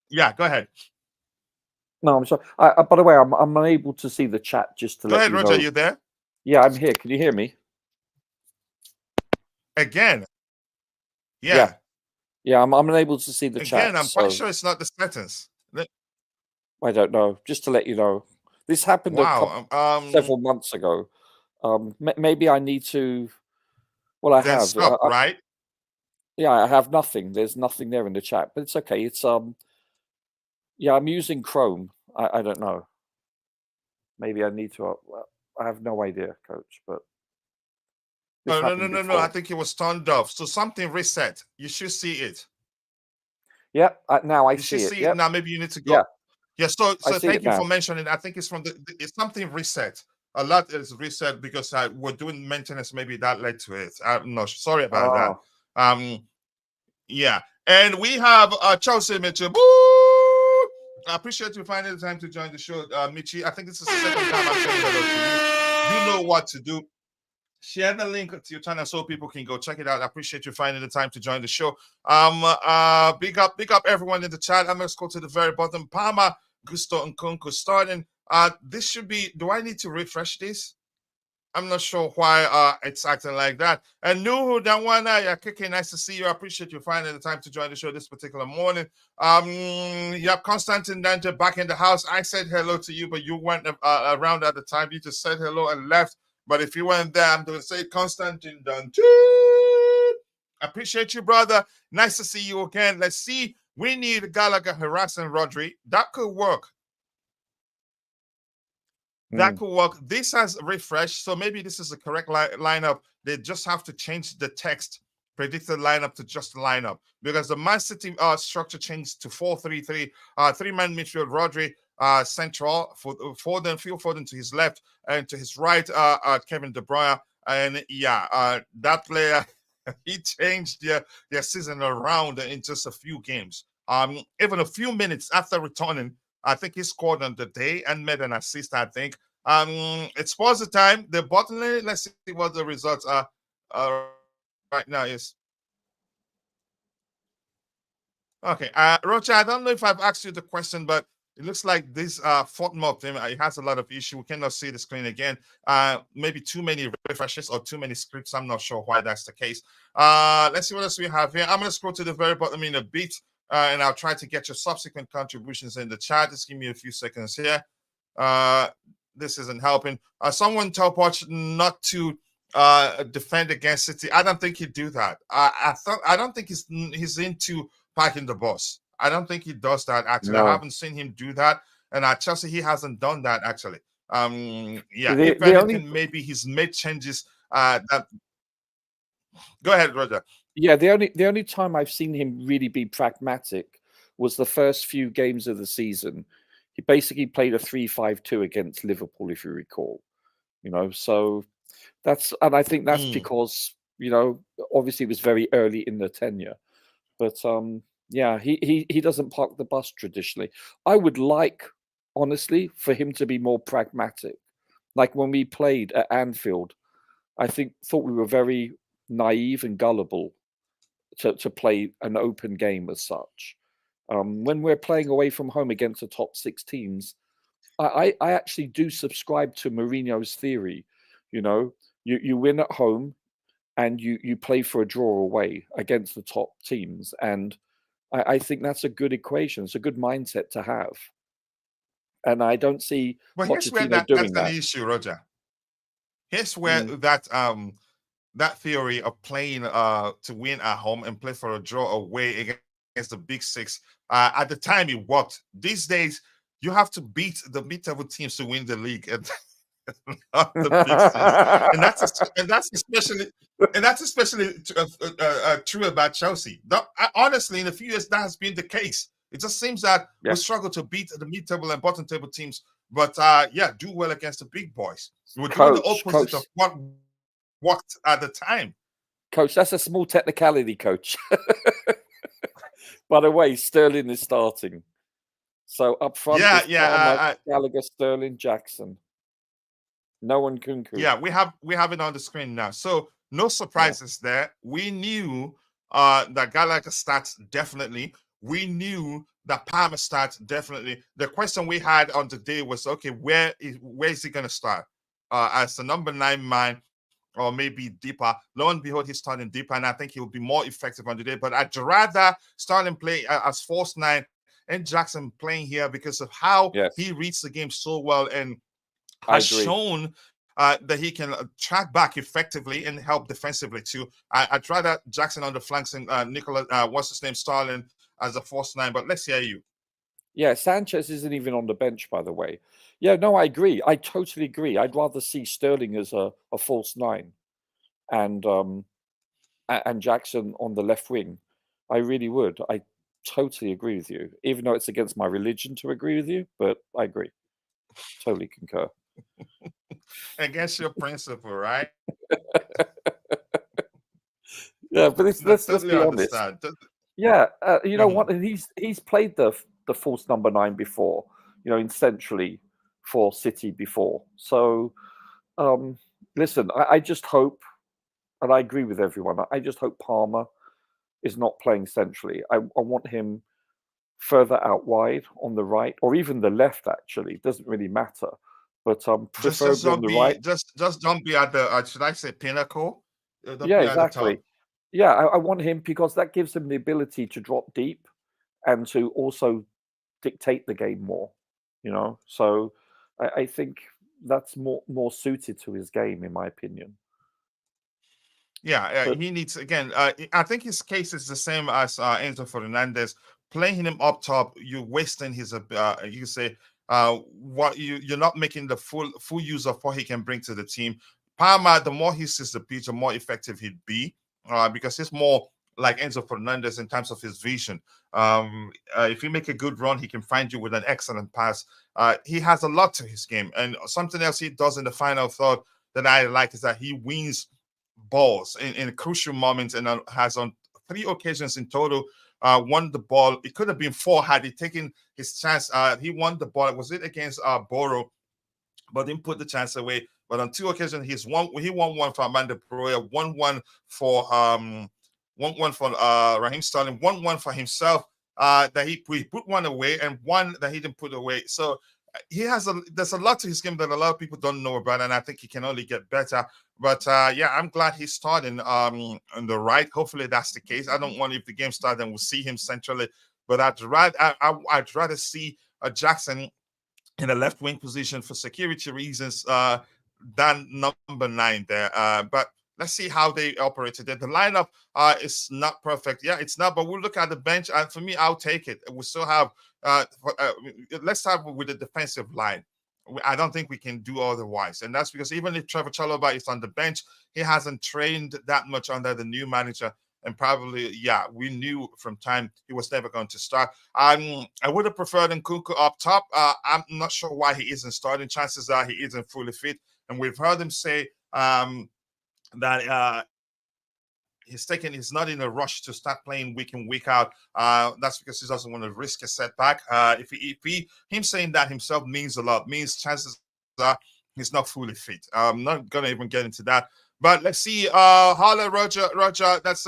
Yeah, go ahead. No, I'm sorry. By the way, I'm unable to see the chat. Just to Go let ahead, you Roger. know. You there? Yeah, I'm here. Can you hear me? Again. Yeah. I'm unable to see the chat. Again, I'm quite sure it's not the sentence. I don't know. Just to let you know, this happened several months ago. Maybe I need to. Well, I have. Stop, right? Yeah, I have nothing. There's nothing there in the chat, but it's okay. It's yeah, I'm using Chrome. I don't know. Maybe I need to. I have no idea, coach. But no. I think it was turned off. So something reset. You should see it. Yeah, now I you see it. Now maybe you need to go. Yeah. So thank you for mentioning. I think it's from it's something reset. A lot is reset because we're doing maintenance. Maybe that led to it. I'm not sorry about that. Yeah. And we have Chelsea Mitchell. I appreciate you finding the time to join the show, Michi. I think this is the second time I'm saying hello to you. You know what to do. Share the link to your channel so people can go check it out. I appreciate you finding the time to join the show. Big up everyone in the chat. I'm gonna go to the very bottom. Palma, Gusto, and Kunku starting. This should be. Do I need to refresh this? I'm not sure why it's acting like that. And Nuhu Danwana, yeah, Kiki, nice to see you. I appreciate you finding the time to join the show this particular morning. Constantine Dante back in the house. I said hello to you, but you weren't around at the time. You just said hello and left. But if you weren't there, I'm going to say Constantine Dante. Appreciate you, brother. Nice to see you again. Let's see. We need Gallagher harassing Rodri. That could work. That could work. This has refreshed, so maybe this is the correct lineup. They just have to change the text, predicted lineup to just lineup, because the Man City structure changed to 4-3-3, three-man midfield, Rodri central, Phil Foden to his left, and to his right, Kevin De Bruyne. And that player, he changed their season around in just a few games. Even a few minutes after returning, I think he scored on the day and made an assist, I think. It's pause the time. The bottom line, let's see what the results are right now. Is okay. Rocha, I don't know if I've asked you the question, but it looks like this Fort Mob thing, it has a lot of issue. We cannot see the screen again. Maybe too many refreshes or too many scripts. I'm not sure why that's the case. Let's see what else we have here. I'm going to scroll to the very bottom in a bit. And I'll try to get your subsequent contributions in the chat. Just give me a few seconds here. This isn't helping. Someone tell Poch not to defend against City. I don't think he'd do that. I don't think he's into parking the bus. I don't think he does that, actually. No. I haven't seen him do that. And at Chelsea, he hasn't done that, actually. If anything, maybe he's made changes that. Go ahead, Roger. Yeah, the only time I've seen him really be pragmatic was the first few games of the season. He basically played a 3-5-2 against Liverpool, if you recall. So and I think that's because, obviously it was very early in the tenure. But he doesn't park the bus traditionally. I would like, honestly, for him to be more pragmatic. Like when we played at Anfield, I thought we were very naive and gullible to play an open game as such. When we're playing away from home against the top 6 teams, I actually do subscribe to Mourinho's theory. You win at home and you play for a draw away against the top teams. And I think that's a good equation. It's a good mindset to have. And I don't see But here's where Pochettino that's doing an that. issue, Roger. Here's where that theory of playing to win at home and play for a draw away against the Big Six, at the time it worked. These days, you have to beat the mid-table teams to win the league, and not the Big Six. And that's especially true about Chelsea. Honestly, in a few years, that has been the case. It just seems that we Yes. struggle to beat the mid-table and bottom-table teams, but yeah, do well against the big boys. We're doing the opposite of what worked at the time. Coach, that's a small technicality, Coach. By the way, Sterling is starting. So up front is Palmer, Gallagher, Sterling, Jackson. No one can. Yeah, we have it on the screen now. So no surprises there. We knew that Gallagher starts definitely. We knew that Palmer starts definitely. The question we had on the day was, okay, where is he going to start? As the number 9 man, or maybe deeper. Lo and behold, he's starting deeper, and I think he'll be more effective on the day. But I'd rather Sterling play as false 9 and Jackson playing here because of how he reads the game so well and has shown that he can track back effectively and help defensively too. I'd rather Jackson on the flanks and Nicola, what's his name, Sterling as a false 9. But let's hear you. Yeah, Sanchez isn't even on the bench, by the way. Yeah, no, I agree. I totally agree. I'd rather see Sterling as a false 9 and Jackson on the left wing. I really would. I totally agree with you, even though it's against my religion to agree with you, but I agree. Totally concur. Against your principle, right? Yeah, but let's be honest. Yeah, you know what? He's played the false number 9 before, you know, in centrally for City before. So, listen, I just hope, and I agree with everyone. I just hope Palmer is not playing centrally. I want him further out wide on the right, or even the left. Actually, it doesn't really matter. But preferably on the right. Just don't be at the should I say pinnacle? Yeah, exactly. Yeah, I want him because that gives him the ability to drop deep and to also dictate the game more. You know, so I think that's more suited to his game, in my opinion. Yeah, he needs again. I think his case is the same as Enzo Fernandez. Playing him up top, you're wasting his. You say what you're not making the full use of what he can bring to the team. Palmer, the more he sees the pitch, the more effective he'd be, because he's more like Enzo Fernandez in terms of his vision. If you make a good run, he can find you with an excellent pass. He has a lot to his game, and something else he does in the final third that I like is that he wins balls in crucial moments and has on 3 occasions in total won the ball. It could have been 4 had he taken his chance. He won the ball. Was it against Boro? But didn't put the chance away. But on 2 occasions, he won one for Amanda Broya, won one for Raheem Sterling, won one for himself that he put one away and one that he didn't put away. So there's a lot to his game that a lot of people don't know about, and I think he can only get better. But yeah, I'm glad he's starting on the right. Hopefully that's the case. I don't want if the game starts and we'll see him centrally, but I'd rather see Jackson in a left wing position for security reasons than number 9 there. But let's see how they operated it. The lineup is not perfect. Yeah, it's not, but we'll look at the bench. And for me, I'll take it. We still have, let's start with the defensive line. I don't think we can do otherwise. And that's because even if Trevor Chalobah is on the bench, he hasn't trained that much under the new manager. And probably, yeah, we knew from time he was never going to start. I would have preferred Nkunku up top. I'm not sure why he isn't starting. Chances are he isn't fully fit. And we've heard him say that he's not in a rush to start playing week in, week out. That's because he doesn't want to risk a setback. Him saying that himself means a lot, means chances are he's not fully fit. I'm not going to even get into that. But let's see. Holla, Roger. That's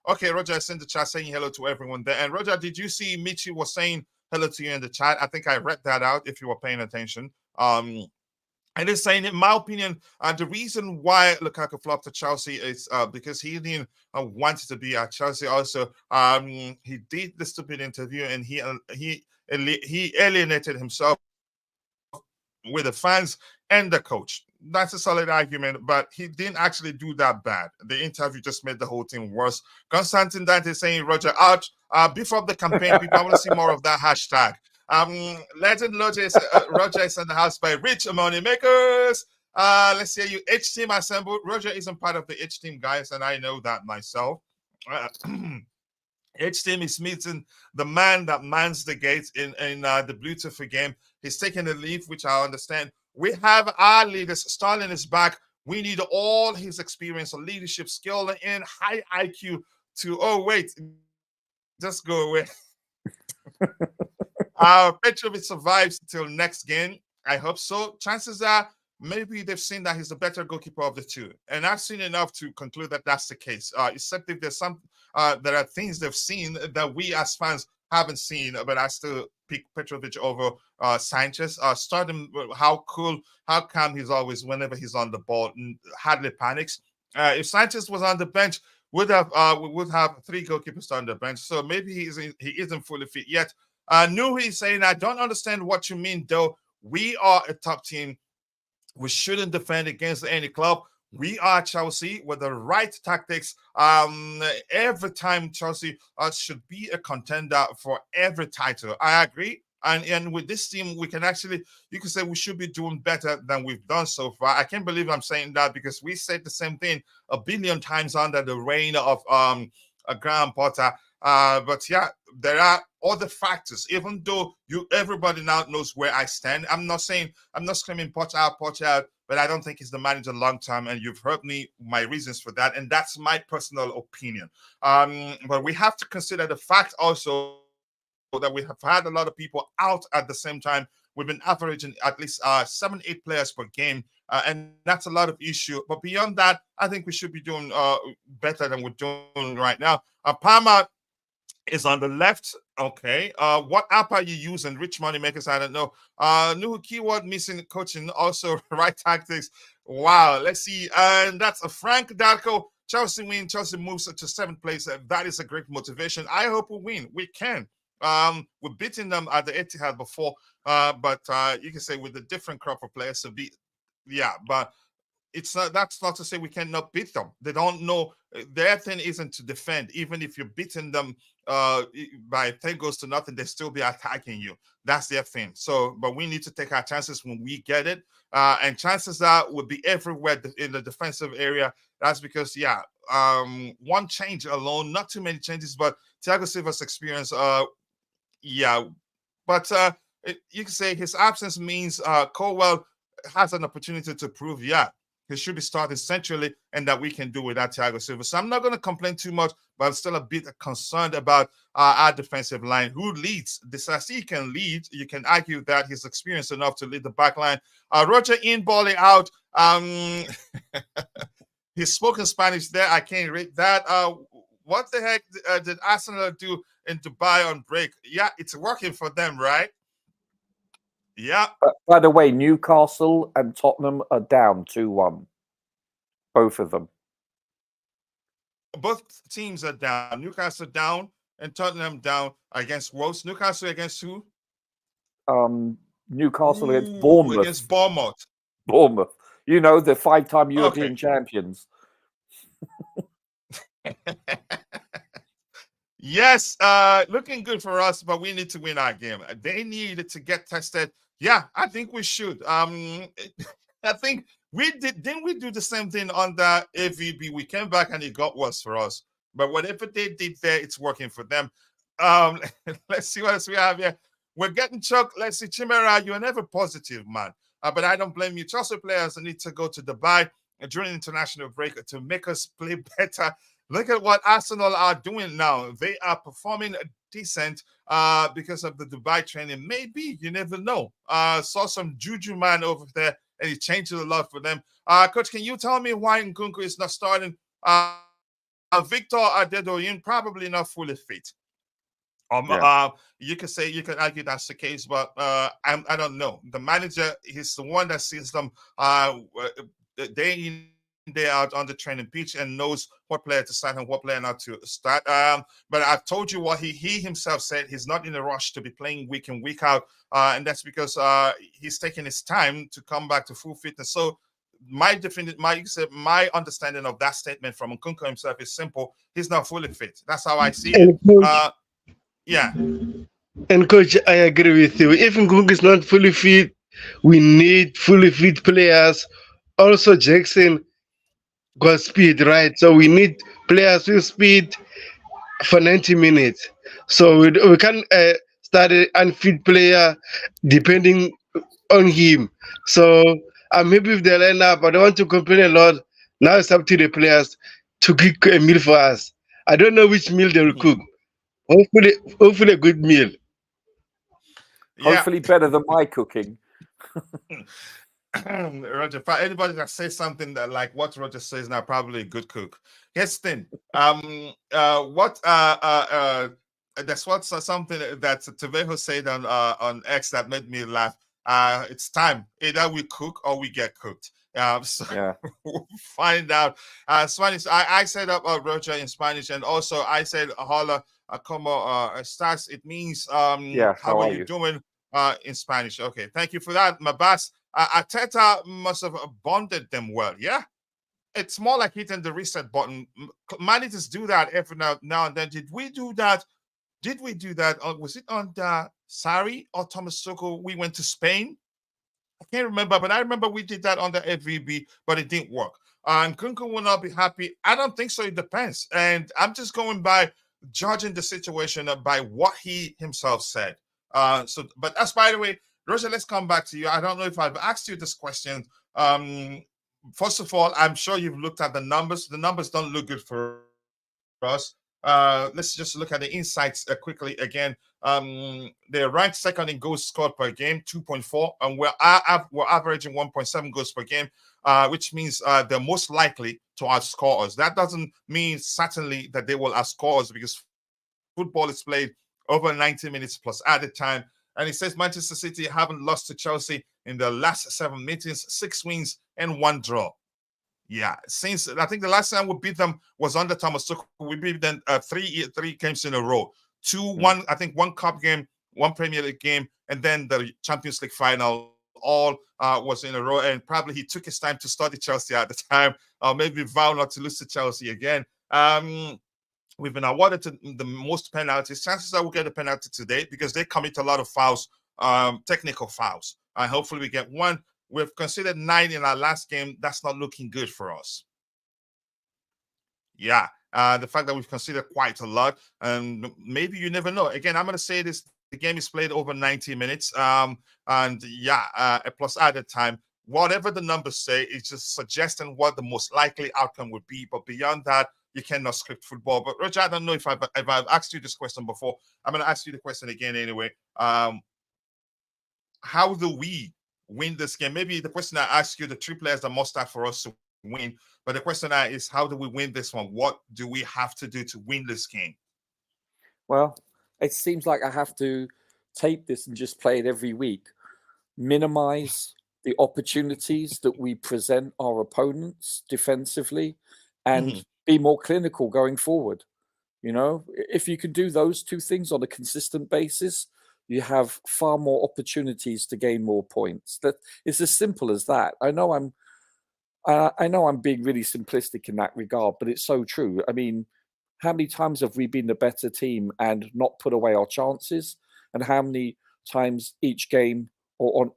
okay. Roger, I sent the chat saying hello to everyone there. And Roger, did you see Michi was saying hello to you in the chat? I think I read that out if you were paying attention. And it's saying, in my opinion, the reason why Lukaku flopped to Chelsea is because he didn't want to be at Chelsea. Also, he did the stupid interview and he alienated himself with the fans and the coach. That's a solid argument, but he didn't actually do that bad. The interview just made the whole thing worse. Constantine Dante saying Roger out. Beef up the campaign, people. I want to see more of that hashtag. Legend Roger is in the house by Rich Money Makers. Let's see you. H team assembled. Roger isn't part of the H team, guys, and I know that myself. H team is meeting the man that mans the gates in the Bluetooth game. He's taking the lead, which I understand. We have our leaders. Stalin is back. We need all his experience, leadership, skill, and high IQ to. Oh wait, just go away. Petrovic survives till next game. I hope so. Chances are maybe they've seen that he's the better goalkeeper of the two, and I've seen enough to conclude that that's the case. Except if there are things they've seen that we as fans haven't seen, but I still pick Petrovic over Sanchez. Starting how cool, how calm he's always whenever he's on the ball, hardly panics. If Sanchez was on the bench, we would have three goalkeepers on the bench. So maybe he isn't fully fit yet. He's saying, I don't understand what you mean, though. We are a top team. We shouldn't defend against any club. We are Chelsea with the right tactics. Every time Chelsea should be a contender for every title. I agree. And with this team, we can actually, you can say we should be doing better than we've done so far. I can't believe I'm saying that because we said the same thing a billion times under the reign of Graham Potter. But yeah, there are other factors. Even though everybody now knows where I stand, I'm not screaming Potter out, but I don't think he's the manager long term. And you've heard my reasons for that, and that's my personal opinion. But we have to consider the fact also that we have had a lot of people out at the same time. We've been averaging at least 7-8 players per game, and that's a lot of issue. But beyond that, I think we should be doing better than we're doing right now. Palmer is on the left. Okay. What app are you using? Rich Money Makers, I don't know. New keyword missing coaching, also right tactics. Wow. Let's see. And that's a Frank Darko. Chelsea win. Chelsea moves to 7th place. That is a great motivation. I hope we win. We can. We're beating them at the Etihad before, but you can say with a different crop of players to beat. Yeah, but it's not. That's not to say we cannot beat them. They don't know. Their thing isn't to defend. Even if you're beating them by 10 goals to nothing, they still be attacking you. That's their thing. So, but we need to take our chances when we get it. And chances are would be everywhere in the defensive area. That's because, yeah, one change alone, not too many changes, but Thiago Silva's experience, yeah. But you can say his absence means Colwell has an opportunity to prove, yeah, he should be starting centrally and that we can do without Thiago Silva. So I'm not going to complain too much, but I'm still a bit concerned about our defensive line. Who leads? Disasi can lead. You can argue that he's experienced enough to lead the back line. Roger in, balling out. He's spoken Spanish there. I can't read that. What the heck did Arsenal do in Dubai on break? Yeah, it's working for them, right? Yeah. By the way, Newcastle and Tottenham are down 2-1. Both of them. Both teams are down. Newcastle down and Tottenham down against Wolves. Newcastle against who? Newcastle against Bournemouth. Against Bournemouth. Bournemouth. You know, the 5-time European champions. Yes, looking good for us, but we need to win our game. They need to get tested. Yeah, I think we should. I think didn't we do the same thing on the AVB? We came back and it got worse for us. But whatever they did there, it's working for them. Let's see what else we have here. We're getting choked. Let's see, Chimera, you're never positive, man. But I don't blame you. Chelsea players need to go to Dubai during international break to make us play better. Look at what Arsenal are doing now. They are performing decent because of the Dubai training. Maybe, you never know. Saw some juju man over there, and he changed it a lot for them. Coach, can you tell me why Nkunku is not starting? Victor Adedoyin probably not fully fit. You could argue that's the case, but I don't know. The manager is the one that sees them day in day out on the training pitch and knows what player to start and what player not to start. But I've told you what he himself said. He's not in a rush to be playing week in week out, and that's because he's taking his time to come back to full fitness. So my understanding of that statement from Nkunku himself is simple. He's not fully fit. That's how I see it. Yeah. And coach, I agree with you. If Nkunku is not fully fit, we need fully fit players. Also, Jackson got speed, right? So we need players with speed for 90 minutes. So we can start an unfit player depending on him. So I'm happy with the lineup. I don't want to complain a lot. Now it's up to the players to cook a meal for us. I don't know which meal they will cook. Hopefully a good meal. Yeah. Hopefully better than my cooking. Roger, for anybody that says something that like what Roger says now, probably a good cook. Here's the thing. That's what's something that Tebogo said on X that made me laugh. It's time. Either we cook or we get cooked. So Yeah. we'll find out. Spanish. I said up Roger in Spanish, and also I said hola como estás. It means Yeah, how are you doing in Spanish. Okay, thank you for that, Mabas. Arteta must have bonded them well. Yeah, it's more like hitting the reset button. Managers do that every now and then. Did we do that? Was it on Sarri or Thomas Tuchel? We went to Spain. I can't remember, but I remember we did that under FVB, but it didn't work. And Nkunku will not be happy. I don't think so. It depends. And I'm just going by judging the situation by what he himself said. But that's, by the way, Roger, let's come back to you. I don't know if I've asked you this question. First of all, I'm sure you've looked at the numbers. The numbers don't look good for us. Let's just look at the insights quickly again. They're ranked second in goals scored per game, 2.4, and we're averaging 1.7 goals per game, which means they're most likely to outscore us. That doesn't mean certainly that they will outscore us, because football is played over 90 minutes plus added time. And it says Manchester City haven't lost to Chelsea in the last 7 meetings, 6 wins and 1 draw. Yeah, since I think the last time we beat them was under Thomas Tuchel. We beat them three games in a row. 2-1, I think 1 cup game, 1 Premier League game, and then the Champions League final. All was in a row, and probably he took his time to study Chelsea at the time, or maybe vow not to lose to Chelsea again. We've been awarded the most penalties. Chances are we'll get a penalty today because they commit a lot of fouls, technical fouls. Hopefully we get 1. We've considered 9 in our last game. That's not looking good for us. Yeah, the fact that we've considered quite a lot, and maybe you never know. Again, I'm going to say this: the game is played over 90 minutes, and yeah, plus added time. Whatever the numbers say, it's just suggesting what the most likely outcome would be. But beyond that, you cannot script football. But Roger, I don't know if I've asked you this question before. I'm going to ask you the question again anyway. How do we win this game? Maybe the question I ask you, the 3 players that must start for us to win. But the question is, how do we win this one? What do we have to do to win this game? Well, it seems like I have to tape this and just play it every week. Minimize the opportunities that we present our opponents defensively, and be more clinical going forward. You know, if you can do those 2 things on a consistent basis, you have far more opportunities to gain more points. That it's as simple as that. I know I'm being really simplistic in that regard, but it's so true. I mean, how many times have we been the better team and not put away our chances? And how many times each game or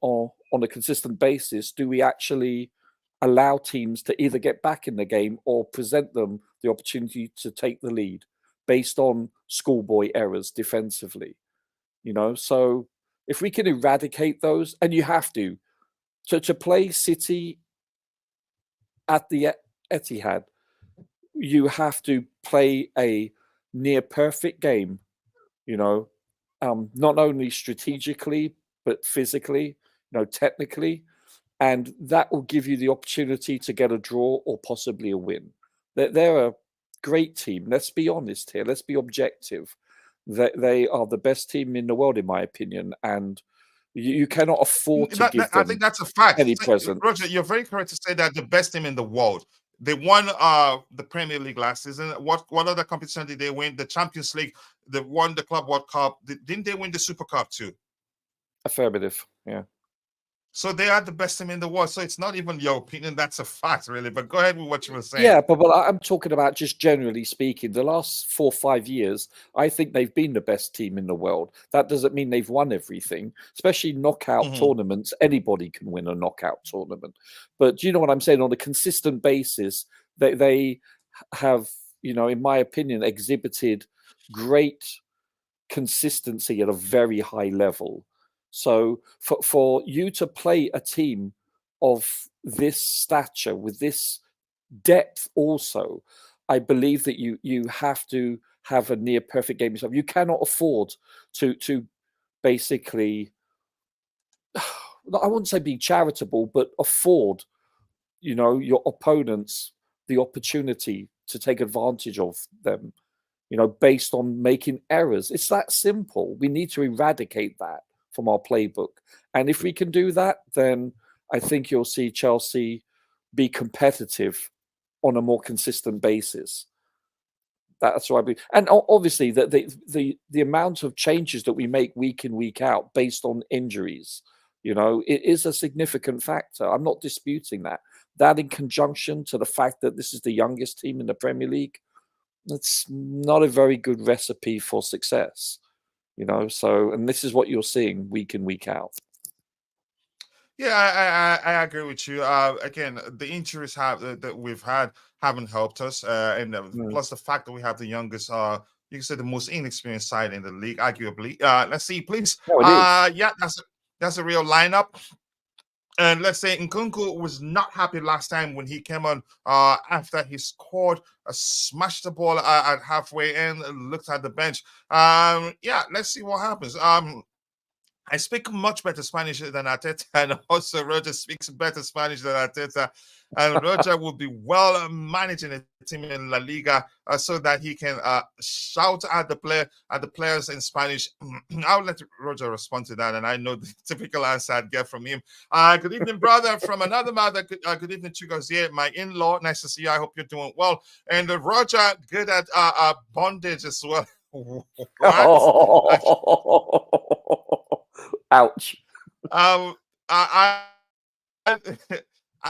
on a consistent basis do we actually allow teams to either get back in the game or present them the opportunity to take the lead based on schoolboy errors defensively? You know, so if we can eradicate those, and you have to play City at the Etihad, you have to play a near perfect game, you know, not only strategically, but physically, you know, technically. And that will give you the opportunity to get a draw or possibly a win. They're a great team. Let's be honest here. Let's be objective. They are the best team in the world, in my opinion, and you cannot afford to give I them think that's a fact. any presents. Roger, you're very correct to say that the best team in the world. They won the Premier League last season. What other competition did they win? The Champions League. They won the Club World Cup. Didn't they win the Super Cup too? Affirmative, yeah. So they are the best team in the world. So it's not even your opinion. That's a fact, really. But go ahead with what you were saying. Yeah, but I'm talking about just generally speaking. The last 4 or 5 years, I think they've been the best team in the world. That doesn't mean they've won everything, especially knockout tournaments. Anybody can win a knockout tournament. But do you know what I'm saying? On a consistent basis, they have, in my opinion, exhibited great consistency at a very high level. So for you to play a team of this stature with this depth also, I believe that you have to have a near perfect game yourself. You cannot afford to basically, I wouldn't say be charitable, but afford, your opponents the opportunity to take advantage of them, based on making errors. It's that simple. We need to eradicate that from our playbook. And if we can do that, then I think you'll see Chelsea be competitive on a more consistent basis. That's what I believe. And obviously, the amount of changes that we make week in, week out based on injuries, it is a significant factor. I'm not disputing that. That in conjunction to the fact that this is the youngest team in the Premier League, that's not a very good recipe for success. So, and this is what you're seeing week in, week out. Yeah, I agree with you. Again, the injuries that we've had haven't helped us, and plus the fact that we have the youngest, you can say the most inexperienced side in the league, arguably. Let's see, please. No, it is. Yeah, that's a real lineup. And let's say Nkunku was not happy last time when he came on after he scored, smashed the ball at halfway in, looked at the bench. Yeah, let's see what happens. I speak much better Spanish than Arteta, and also Roger speaks better Spanish than Arteta. And Roger will be well managing a team in La Liga so that he can shout at the players in Spanish. I'll let Roger respond to that, and I know the typical answer I'd get from him. Good evening, brother, from another mother. Good evening, Chugos. Yeah, my in-law. Nice to see you. I hope you're doing well. And Roger, good at bondage as well. Ouch. I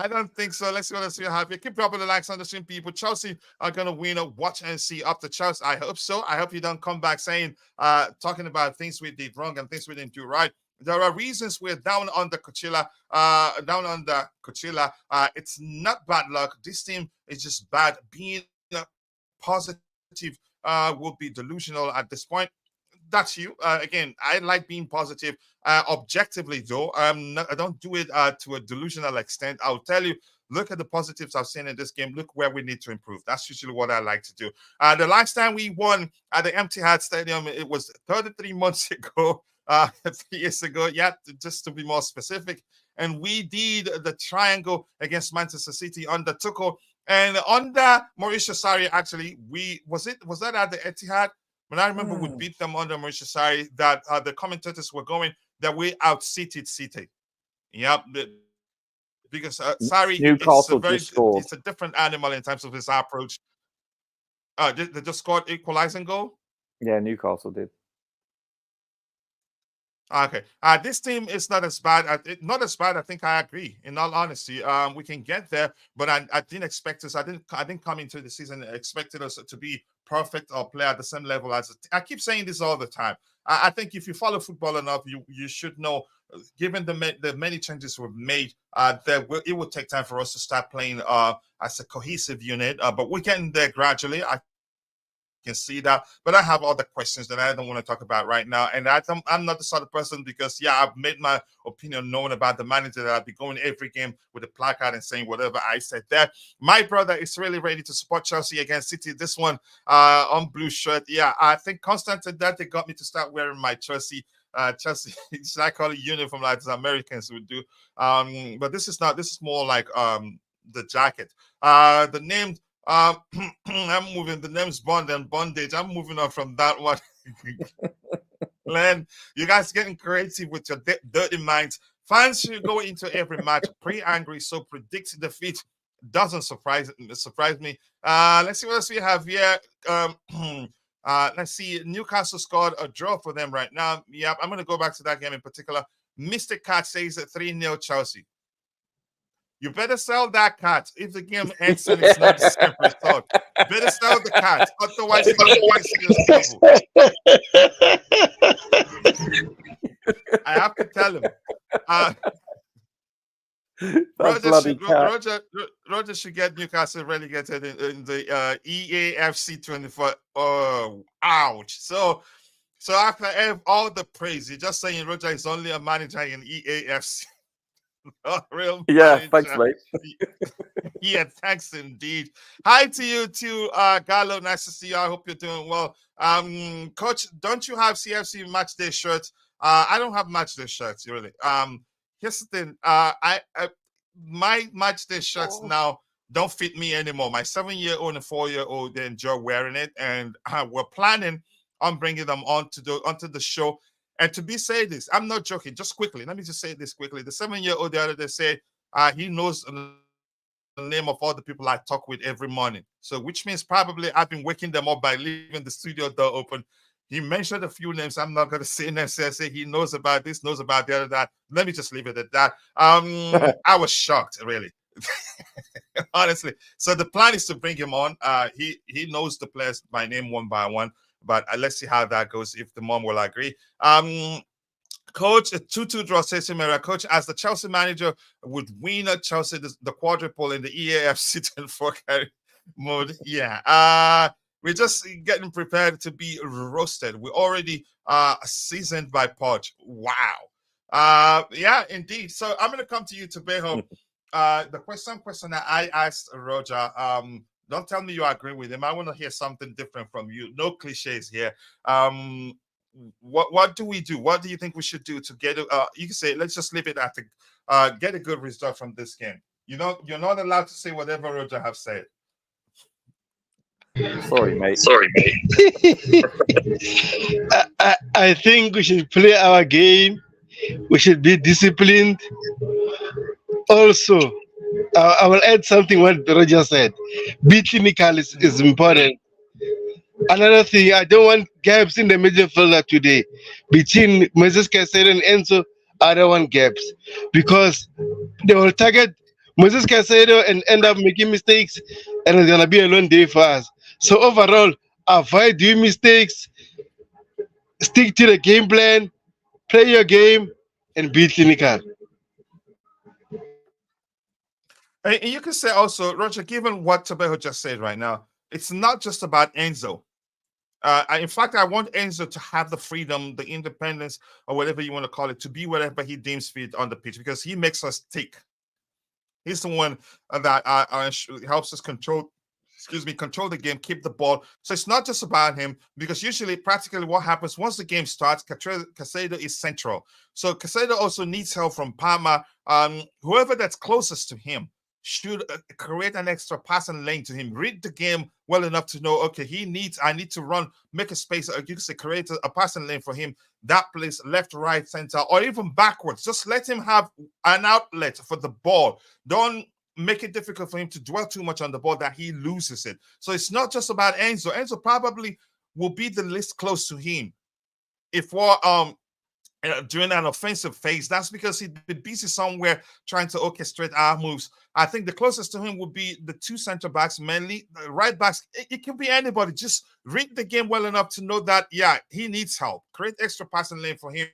don't think so. Let's see what happens. Keep dropping the likes on the stream, people. Chelsea are gonna win a watch and see up to Chelsea. I hope so. I hope you don't come back saying talking about things we did wrong and things we didn't do right. There are reasons we're down on the Coachella. It's not bad luck. This team is just bad. Being positive will be delusional at this point. That's you. Again, I like being positive. Objectively, though, I don't do it to a delusional extent. I'll tell you, look at the positives I've seen in this game. Look where we need to improve. That's usually what I like to do. The last time we won at the Etihad Stadium, it was 33 months ago, 3 years ago. Yeah, just to be more specific. And we did the triangle against Manchester City under Tuchel and under Mauricio Sarri. Actually, was that at the Etihad? When I remember we beat them under Mauricio Sarri, that the commentators were going that we out-seated City. Yep, because Sarri, it's a different animal in terms of his approach. They just scored equalizing goal? Yeah, Newcastle did. Okay. This team is not as bad. Not as bad. I think I agree. In all honesty, we can get there, but I didn't expect us. I didn't come into the season expecting us to be perfect or play at the same level as. I keep saying this all the time. I think if you follow football enough, you should know. Given the many changes we've made, it will take time for us to start playing as a cohesive unit. But we're getting there gradually. I can see that, but I have other questions that I don't want to talk about right now. And I'm not the sort of person, because I've made my opinion known about the manager, that I'll be going every game with a placard and saying whatever I said there. My brother is really ready to support Chelsea against City. This one on blue shirt. Yeah, I think constant that they got me to start wearing my Chelsea. It's like all a uniform like the Americans would do. But this is not. This is more like the jacket. The name. I'm moving. The name's Bond and Bondage. I'm moving on from that one. Glenn, you guys getting creative with your dirty minds. Fans should go into every match pre-angry, so predicting defeat doesn't surprise me. Let's see what else we have here. Let's see. Newcastle scored a draw for them right now. Yep, I'm going to go back to that game in particular. Mr. Cat says 3-0 Chelsea. You better sell that cat if the game ends and it's not the same result. You better sell the cat, otherwise you're going to be in serious trouble. I have to tell him. Roger should get Newcastle relegated in the EAFC 24. Oh, ouch! So after all the praise, you're just saying Roger is only a manager in EAFC. Not real manager. Thanks, mate. Yeah, thanks indeed. Hi to you too, Gallo. Nice to see you. I hope you're doing well. Coach, don't you have CFC match day shirts? I don't have match day shirts, really. Here's the thing. My match day shirts now don't fit me anymore. My 7-year-old and 4-year-old, they enjoy wearing it, and we're planning on bringing them onto the show. And to be say this, I'm not joking. Just quickly, let me just say this quickly. The 7-year-old the other day said he knows the name of all the people I talk with every morning. So, which means probably I've been waking them up by leaving the studio door open. He mentioned a few names. I'm not going to say necessarily. He knows about this, knows about the other, that. Let me just leave it at that. I was shocked, really. Honestly. So the plan is to bring him on. He knows the players by name one by one. But let's see how that goes, if the mom will agree. Coach, a 2-2 draw, says Coach, as the Chelsea manager, would win at Chelsea the quadruple in the EAFC 24 carry mode. Yeah. We're just getting prepared to be roasted. We're already seasoned by Poch. Wow. Yeah, indeed. So I'm going to come to you, Tebago. The question that I asked Roger, don't tell me you agree with him. I want to hear something different from you. No cliches here. What do we do? What do you think we should do to get you can say, let's just leave it at get a good result from this game. You're not allowed to say whatever Roger have said. Sorry, mate. I think we should play our game. We should be disciplined. Also, I will add something what Roger said. Be clinical is important. Another thing, I don't want gaps in the midfielder today. Between Moses Caicedo and Enzo, I don't want gaps. Because they will target Moses Caicedo and end up making mistakes, and it's going to be a long day for us. So overall, avoid doing mistakes, stick to the game plan, play your game, and be clinical. And you can say also, Roger, given what Tebago just said right now, it's not just about Enzo. In fact, I want Enzo to have the freedom, the independence, or whatever you want to call it, to be whatever he deems fit on the pitch, because he makes us tick. He's the one that helps us control the game, keep the ball. So it's not just about him, because usually, practically what happens once the game starts, Caicedo is central. So Caicedo also needs help from Palmer. Whoever that's closest to him should create an extra passing lane to him. Read the game well enough to know, okay, I need to run, make a space, you can say create a passing lane for him. That place, left, right, center, or even backwards. Just let him have an outlet for the ball. Don't make it difficult for him to dwell too much on the ball that he loses it. So it's not just about Enzo. Enzo probably will be the least close to him. If we're during an offensive phase, that's because he'd be busy somewhere trying to orchestrate our moves. I think the closest to him would be the two center backs, mainly the right backs. It can be anybody. Just read the game well enough to know that, yeah, he needs help. Create extra passing lane for him,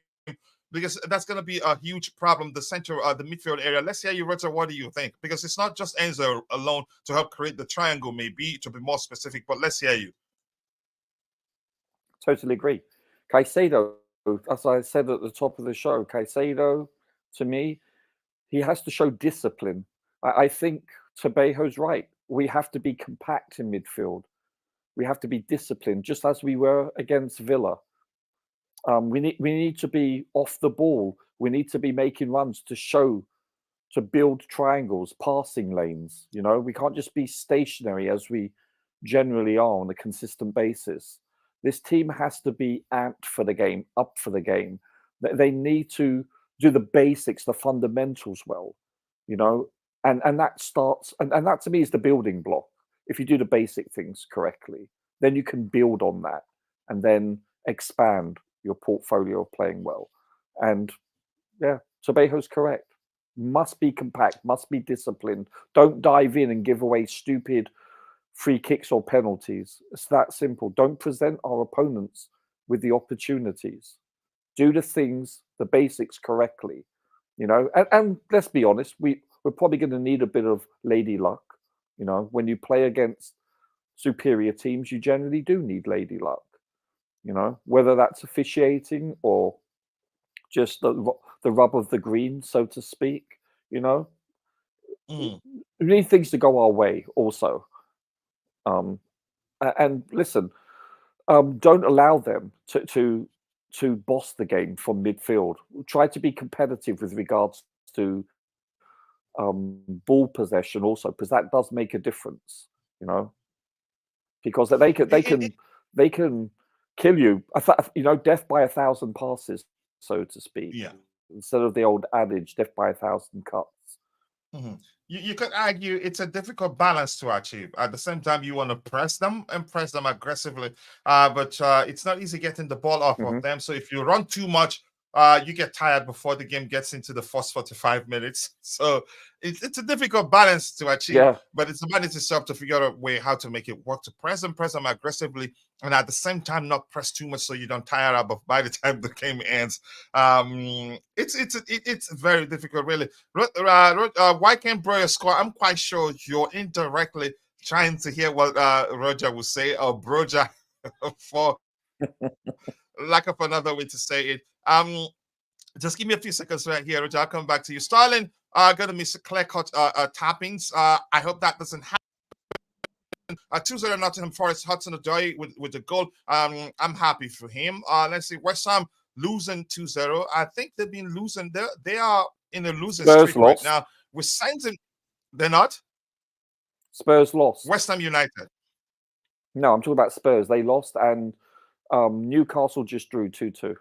because that's going to be a huge problem. The center, the midfield area. Let's hear you, Roger. What do you think? Because it's not just Enzo alone to help create the triangle, maybe, to be more specific, but let's hear you. Totally agree. Caicedo, as I said at the top of the show, Caicedo, to me, he has to show discipline. I think Tebago's right. We have to be compact in midfield. We have to be disciplined, just as we were against Villa. We need to be off the ball. We need to be making runs to build triangles, passing lanes. We can't just be stationary as we generally are on a consistent basis. This team has to be amped for the game, up for the game. They need to do the basics, the fundamentals well, you know, and that starts, and that to me is the building block. If you do the basic things correctly, then you can build on that and then expand your portfolio of playing well. And yeah, Tobejo's correct. Must be compact, must be disciplined. Don't dive in and give away stupid free kicks or penalties. It's that simple. Don't present our opponents with the opportunities. Do the things, the basics correctly, you know. And let's be honest, we're probably going to need a bit of lady luck. You know, when you play against superior teams, you generally do need lady luck. You know, whether that's officiating or just the rub of the green, so to speak. You know, we need things to go our way also. And listen, don't allow them to boss the game from midfield. Try to be competitive with regards to ball possession also, because that does make a difference. You know, because they can kill you. You know, death by 1,000 passes, so to speak. Yeah. Instead of the old adage, death by 1,000 cuts. You could argue it's a difficult balance to achieve. At the same time, you want to press them and press them aggressively, but it's not easy getting the ball off of them. So if you run too much, you get tired before the game gets into the first 45 minutes. So it's a difficult balance to achieve, but it's about itself to figure out a way how to make it work, to press them aggressively, and at the same time not press too much so you don't tire out by the time the game ends. It's very difficult, really. Why can't Broja score? I'm quite sure you're indirectly trying to hear what Roger will say, or Broja, for lack of another way to say it. Just give me a few seconds right here, Roger. I'll come back to you. Starling, gonna miss clear-cut tappings. I hope that doesn't happen. 2-0 Nottingham Forest, Hudson-Odoi with the goal. I'm happy for him. Let's see, West Ham losing 2-0. I think they've been losing. They are in a losing streak right now. With signs in, they're not. Spurs lost. West Ham United. No, I'm talking about Spurs. They lost, and Newcastle just drew 2-2.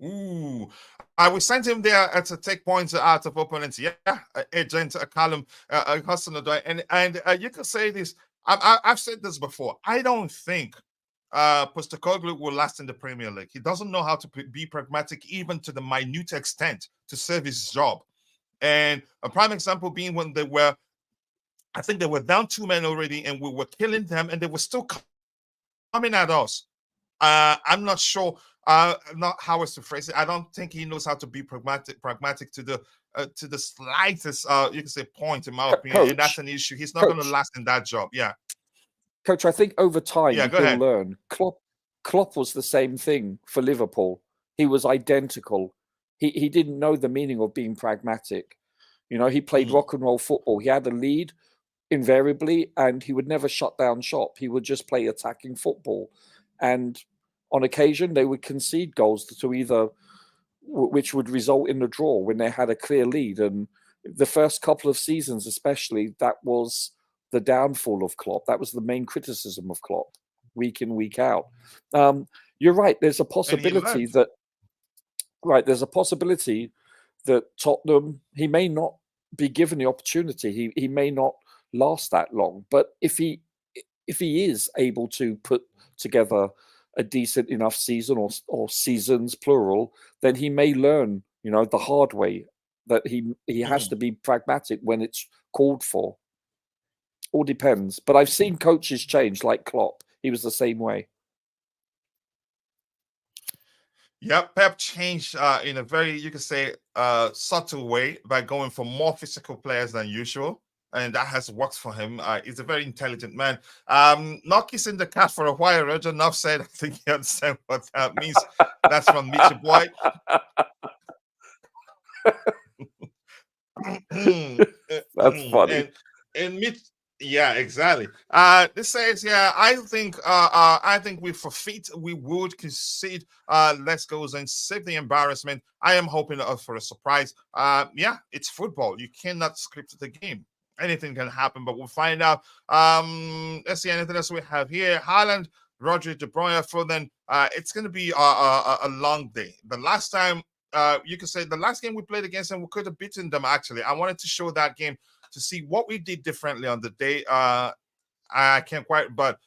Ooh, I will send him there to take points out of opponents. Yeah, agent Callum Hudson-Odoi, and you can say this. I've said this before. I don't think Pochettino will last in the Premier League. He doesn't know how to be pragmatic, even to the minute extent, to serve his job. And a prime example being when I think they were down 2 men already, and we were killing them, and they were still coming at us. I'm not sure. Not how else to phrase it. I don't think he knows how to be pragmatic to the slightest you can say point, in my opinion, Coach, and that's an issue. He's not going to last in that job. Yeah, Coach, I think over time he'll learn. Klopp was the same thing for Liverpool. He was identical. He didn't know the meaning of being pragmatic. You know, he played rock and roll football. He had a lead invariably, and he would never shut down shop. He would just play attacking football, and on occasion, they would concede goals to either, which would result in a draw when they had a clear lead. And the first couple of seasons, especially, that was the downfall of Klopp. That was the main criticism of Klopp, week in, week out. You're right. There's a possibility there's a possibility that Tottenham, he may not be given the opportunity. He may not last that long. But if he is able to put together a decent enough season or seasons plural, then he may learn, you know, the hard way that he has to be pragmatic when it's called for. All depends. But I've seen coaches change, like Klopp. He was the same way. Yeah, Pep changed in a very, you could say, subtle way by going for more physical players than usual. And that has worked for him. He's a very intelligent man. Not kissing the cat for a while, Roger. Enough said. I think you understand what that means. That's from Mitch Boy. That's funny. And Mitch, yeah, exactly. This says, yeah, I think we forfeit. We would concede less goals and save the embarrassment. I am hoping for a surprise. Yeah, it's football. You cannot script the game. anything can happen, but we'll find out. Let's see anything else we have here. Haaland, Rodri, De Bruyne, Foden. It's going to be a long day. The last time, you could say the last game we played against them, we could have beaten them. Actually, I wanted to show that game to see what we did differently on the day. I can't quite, but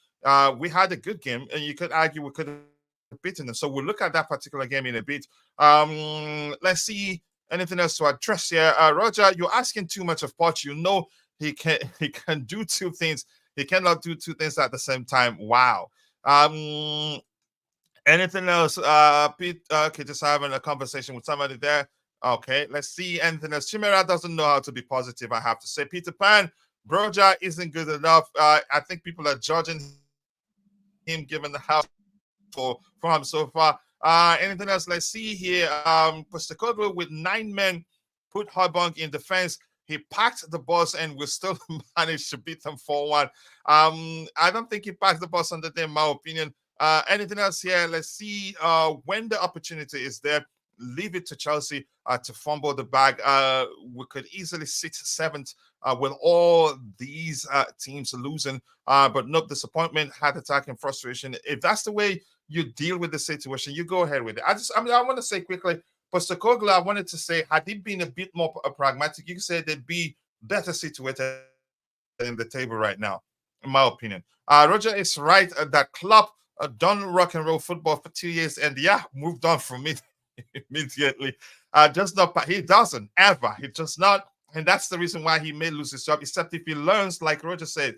we had a good game, and you could argue we could have beaten them. So we'll look at that particular game in a bit. Let's see anything else to address here. Roger, you're asking too much of Poch. You know he can do two things. He cannot do two things at the same time. Wow. Anything else? Pete, okay, just having a conversation with somebody there. Okay, let's see anything else. Chimera doesn't know how to be positive, I have to say. Peter Pan, Broja isn't good enough. I think people are judging him given the house for him so far. Anything else? Let's see here. Postecoglou with 9 men put Harbong in defense. He packed the bus and we still managed to beat them 4-1. I don't think he packed the bus on the day, in my opinion. Anything else here? Let's see. When the opportunity is there, leave it to Chelsea to fumble the bag. We could easily sit 7th with all these teams losing. But no disappointment, heart attack, and frustration. If that's the way you deal with the situation, you go ahead with it. I want to say quickly, Postecoglou, I wanted to say, had he been a bit more pragmatic, you could say they'd be better situated in the table right now, in my opinion. Roger is right that Klopp done rock and roll football for 2 years and moved on from it immediately. Just not, he doesn't ever. He does not, and that's the reason why he may lose his job. Except if he learns, like Roger said,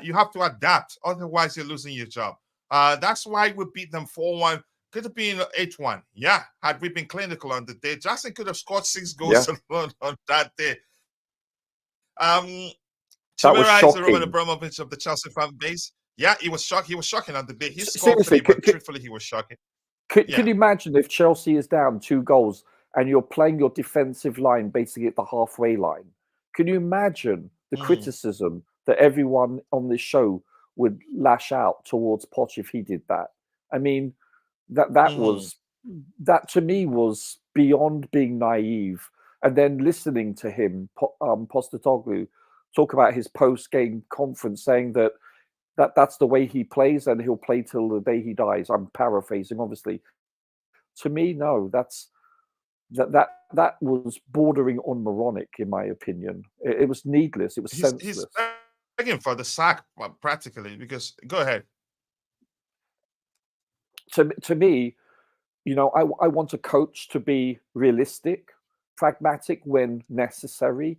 you have to adapt. Otherwise, you're losing your job. That's why we beat them 4-1. Could have been 8-1. Yeah, had we been clinical on the day, Jackson could have scored 6 goals alone on that day. That was Chimera is the Roman shocking. Abramovich of the Chelsea fan base. Yeah, he was shocked. He was shocking on the day. He scored Seriously, 3, but truthfully, he was shocking. Can you imagine if Chelsea is down 2 goals and you're playing your defensive line basically at the halfway line? Can you imagine the criticism that everyone on this show would lash out towards Poch if he did that? I mean, that to me was beyond being naive. And then listening to him, Postecoglou, talk about his post-game conference saying that's the way he plays and he'll play till the day he dies. I'm paraphrasing, obviously. To me, no, that was bordering on moronic, in my opinion. It was needless. It was senseless. He's begging for the sack, practically, because go ahead. To me, I want a coach to be realistic, pragmatic when necessary,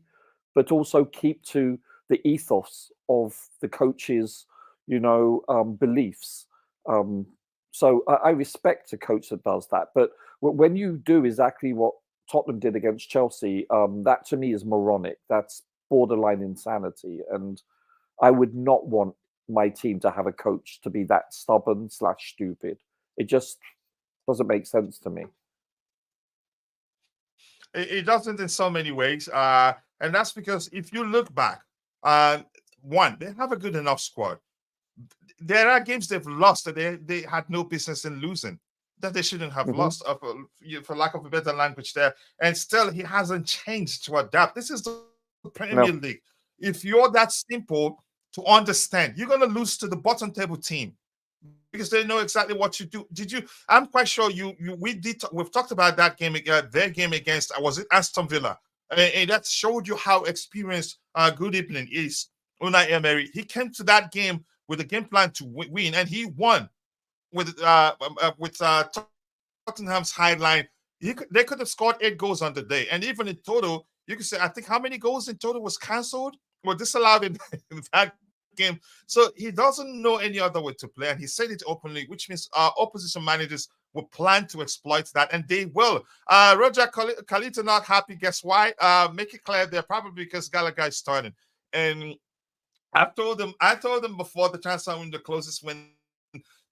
but also keep to the ethos of the coach's, beliefs. So I respect a coach that does that. But when you do exactly what Tottenham did against Chelsea, that to me is moronic. That's borderline insanity. And I would not want my team to have a coach to be that stubborn/stupid. It just doesn't make sense to me. It doesn't in so many ways. And that's because if you look back, one, they have a good enough squad. There are games they've lost that they had no business in losing, that they shouldn't have lost, for lack of a better language there. And still, he hasn't changed to adapt. This is the Premier League. If you're that simple to understand, you're going to lose to the bottom table team because they know exactly what you do. I'm quite sure we've talked about that game, their game against, was it Aston Villa? And that showed you how experienced Good Evening is. Unai Emery, he came to that game with a game plan to win, and he won with Tottenham's highline. They could have scored 8 goals on the day, and even in total, you could say, I think how many goals in total was cancelled or disallowed in that game. So he doesn't know any other way to play, and he said it openly, which means opposition managers will plan to exploit that, and they will. Roger Kalita not happy. Guess why? Make it clear they're probably because Gallagher is starting, and I told them before the transfer window closes, when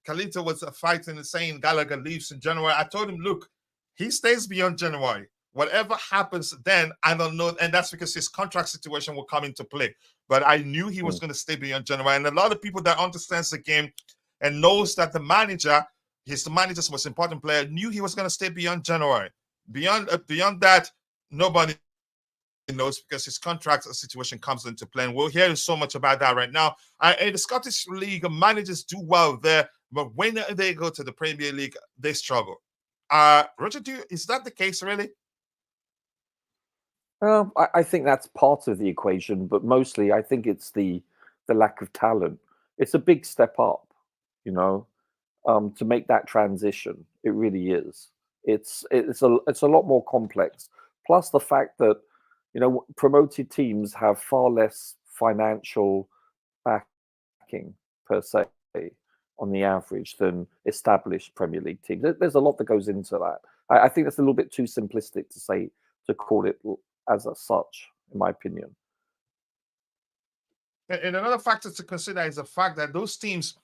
Kalita was fighting and saying Gallagher leaves in January, I told him, look, he stays beyond January. Whatever happens then, I don't know. And that's because his contract situation will come into play. But I knew he was going to stay beyond January. And a lot of people that understands the game and knows that the manager, he's the manager's most important player, knew he was going to stay beyond January. Beyond that, nobody knows because his contract situation comes into play. And we'll hear so much about that right now. In the Scottish League, managers do well there, but when they go to the Premier League, they struggle. Roger, is that the case really? I think that's part of the equation, but mostly I think it's the lack of talent. It's a big step up, you know, to make that transition. It really is. It's a lot more complex. Plus the fact that, you know, promoted teams have far less financial backing per se on the average than established Premier League teams. There's a lot that goes into that. I think that's a little bit too simplistic to call it as such, in my opinion. And another factor to consider is the fact that those teams,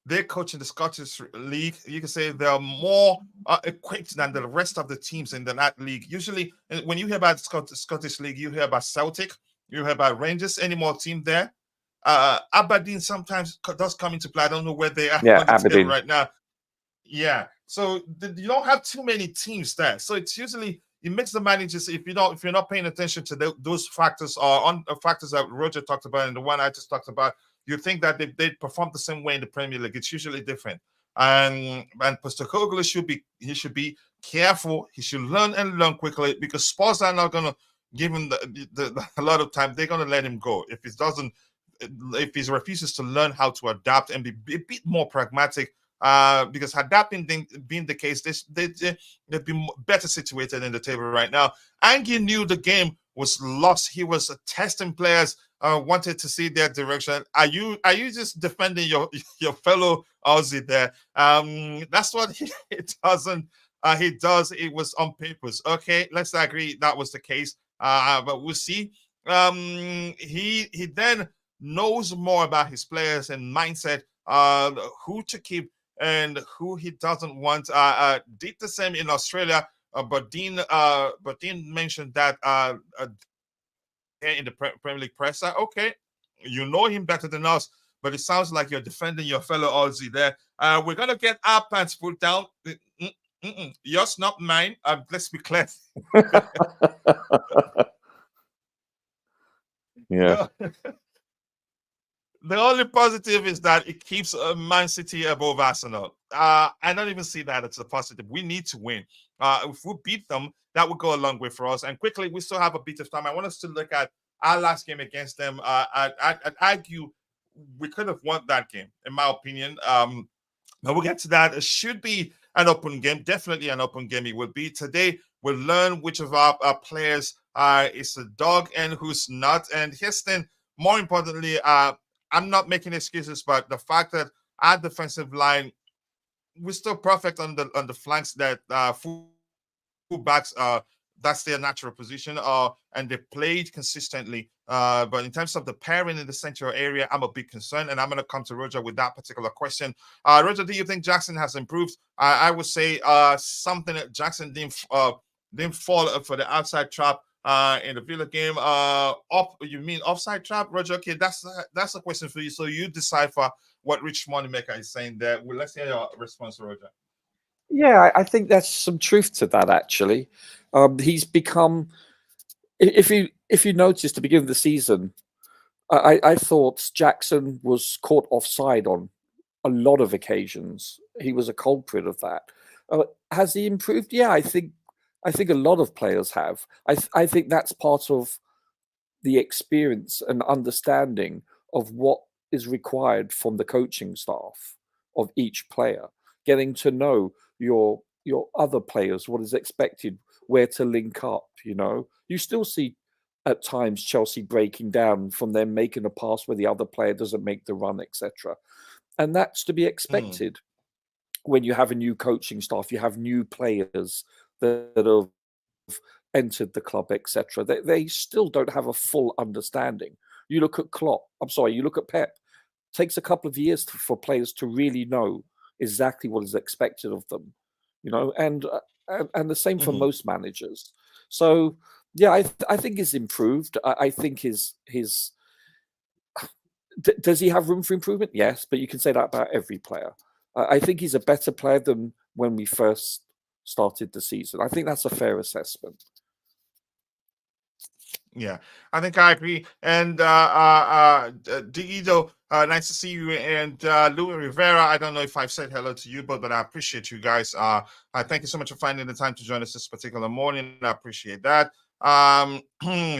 they're coaching the Scottish League. You can say they're more equipped than the rest of the teams in that league. Usually, when you hear about the Scottish League, you hear about Celtic, you hear about Rangers, any more team there. Aberdeen sometimes does come into play. I don't know where they are on the table right now. Yeah, so you don't have too many teams there. So it's usually it makes the managers, if you're not paying attention to those factors or on factors that Roger talked about and the one I just talked about, you think that they perform the same way in the Premier League. It's usually different. And Pochettino should be careful. He should learn quickly, because Spurs are not gonna give him a lot of time. They're gonna let him go if he refuses to learn how to adapt and be a bit more pragmatic. Because had that been the case, they'd be better situated in the table right now. Angie knew the game was lost. He was testing players, wanted to see their direction. Are you just defending your fellow Aussie there? That's what he doesn't. He does. It was on papers. Okay, let's agree that was the case. But we'll see. He then knows more about his players and mindset, who to keep and who he doesn't want. Did the same in Australia, but Dean mentioned that in the Premier League press. Okay, you know him better than us, but it sounds like you're defending your fellow Aussie there. We're gonna get our pants put down. Yours, not mine. Let's be clear. Yeah. The only positive is that it keeps Man City above Arsenal. I don't even see that as a positive. We need to win. If we beat them, that would go a long way for us. And quickly, we still have a bit of time. I want us to look at our last game against them. I'd argue we could have won that game, in my opinion. But we'll get to that. It should be an open game. Definitely an open game it will be. Today, we'll learn which of our players is a dog and who's not. And here's the thing, more importantly, I'm not making excuses, but the fact that our defensive line, we're still perfect on the flanks, that fullbacks, that's their natural position, and they played consistently. But in terms of the pairing in the central area, I'm a bit concerned, and I'm going to come to Roger with that particular question. Roger, do you think Jackson has improved? I would say something that Jackson didn't fall for the outside trap in the Villa game. You mean offside trap, Roger? Okay, that's a question for you. So you decipher what Rich Moneymaker is saying there. Well, let's hear your response, Roger. Yeah, I think there's some truth to that, actually. He's become, if you noticed, to begin of the season, I thought Jackson was caught offside on a lot of occasions. He was a culprit of that. Has he improved? Yeah, I think a lot of players have. I think that's part of the experience and understanding of what is required from the coaching staff of each player, getting to know your other players, what is expected, where to link up. You know, you still see at times Chelsea breaking down from them making a pass where the other player doesn't make the run, etc. And that's to be expected when you have a new coaching staff, you have new players that have entered the club, etc. They still don't have a full understanding. You look at you look at Pep. It takes a couple of years for players to really know exactly what is expected of them, you know, and the same for most managers. So yeah, I think he's improved. I think his does he have room for improvement? Yes, but you can say that about every player. I think he's a better player than when we first started the season. I think that's a fair assessment. Yeah, I think I agree. And Diego, nice to see you. And Louis Rivera, I don't know if I've said hello to you, but I appreciate you guys. I thank you so much for finding the time to join us this particular morning. I appreciate that.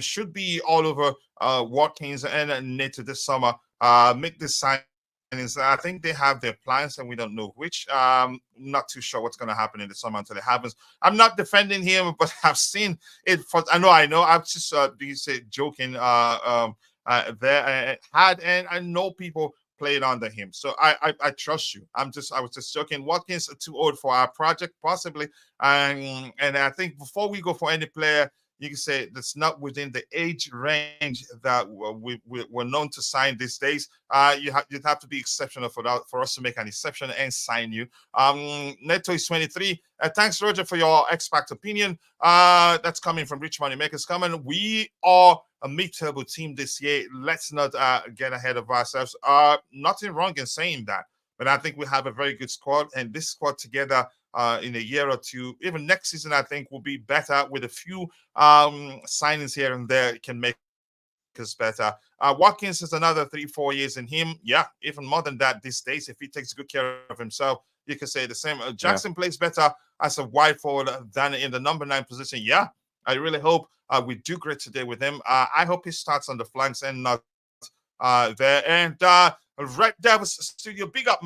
Should be all over Watkins and Nato this summer. Make this signings. I think they have their plans, and we don't know which. Not too sure what's going to happen in the summer until it happens. I'm not defending him, but I've seen it for I know I'm just you say joking there had and I know people played under him, so I trust you. I was just joking. Watkins are too old for our project possibly, and I think before we go for any player, you can say that's not within the age range that we're known to sign these days. You'd have to be exceptional for us to make an exception and sign you. Neto is 23. Thanks, Roger, for your expert opinion. That's coming from Rich Money Makers. Coming, we are a mid-table team this year. Let's not get ahead of ourselves. Nothing wrong in saying that, but I think we have a very good squad, and this squad together in a year or two, even next season, I think will be better with a few signings here and there. It can make us better. Watkins is another 3-4 years in him. Yeah, even more than that these days. If he takes good care of himself, you can say the same. Jackson plays better as a wide forward than in the number 9 position. Yeah, I really hope we do great today with him. I hope he starts on the flanks and not there. And Red Devils Studio, big up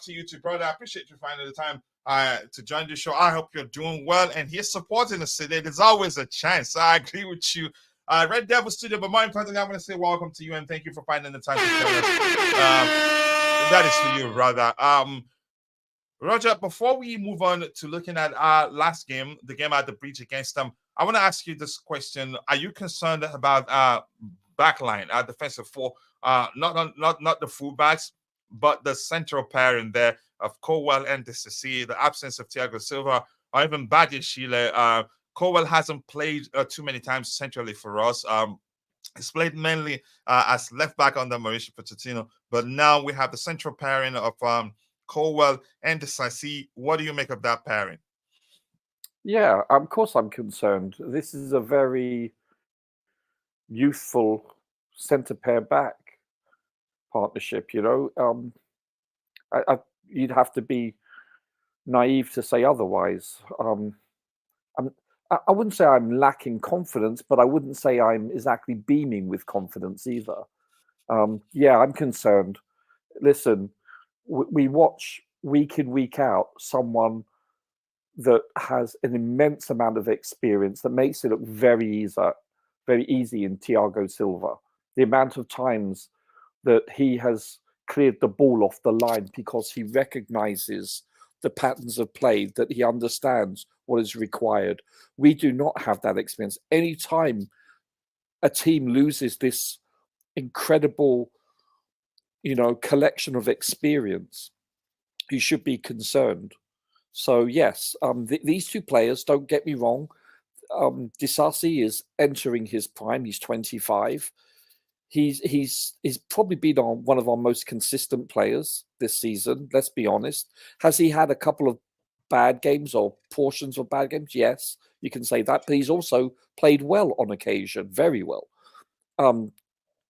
to you too, brother. I appreciate you finding the time to join the show. I hope you're doing well, and he's supporting us today. There's always a chance. I agree with you. Red Devil Studio, but more importantly, I want to say welcome to you and thank you for finding the time to join us. That is for you, brother. Roger, before we move on to looking at our last game, the game at the breach against them, I want to ask you this question. Are you concerned about backline, our defensive four, not the fullbacks, but the central pair in there of Colwell and Dissisi, the absence of Thiago Silva, or even Badia Chile? Colwell hasn't played too many times centrally for us. He's played mainly as left back under Mauricio Pochettino, but now we have the central pairing of Colwell and Dissisi. What do you make of that pairing? Yeah, of course I'm concerned. This is a very youthful centre pair back partnership. You'd have to be naive to say otherwise. I wouldn't say I'm lacking confidence, but I wouldn't say I'm exactly beaming with confidence either. Yeah, I'm concerned. Listen, we watch week in, week out someone that has an immense amount of experience that makes it look very easy in Thiago Silva. The amount of times that he has cleared the ball off the line because he recognizes the patterns of play, that he understands what is required. We do not have that experience. Anytime a team loses this incredible, collection of experience, you should be concerned. So yes, these two players, don't get me wrong, Disasi is entering his prime. He's 25. He's probably been one of our most consistent players this season. Let's be honest. Has he had a couple of bad games or portions of bad games? Yes, you can say that. But he's also played well on occasion, very well.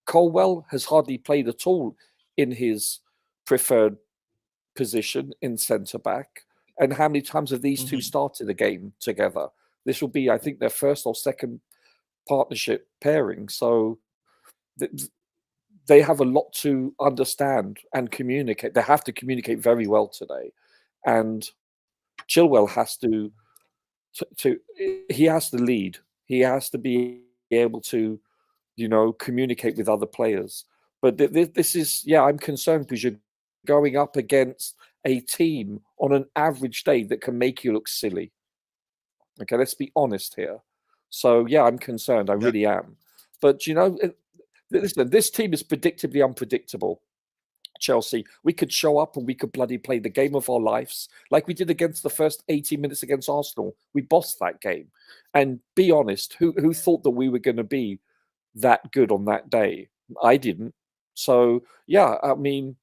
Colwell has hardly played at all in his preferred position in centre back. And how many times have these two started a game together? This will be, I think, their first or second partnership pairing. So they have a lot to understand and communicate. They have to communicate very well today. And Chilwell has to he has to lead. He has to be able to, communicate with other players. But this is, I'm concerned because you're going up against a team on an average day that can make you look silly. Okay, let's be honest here. So, I'm concerned. I really am. But, listen, this team is predictably unpredictable. Chelsea, we could show up and we could bloody play the game of our lives like we did against the first 80 minutes against Arsenal. We bossed that game. And be honest, who thought that we were going to be that good on that day? I didn't. So, I mean,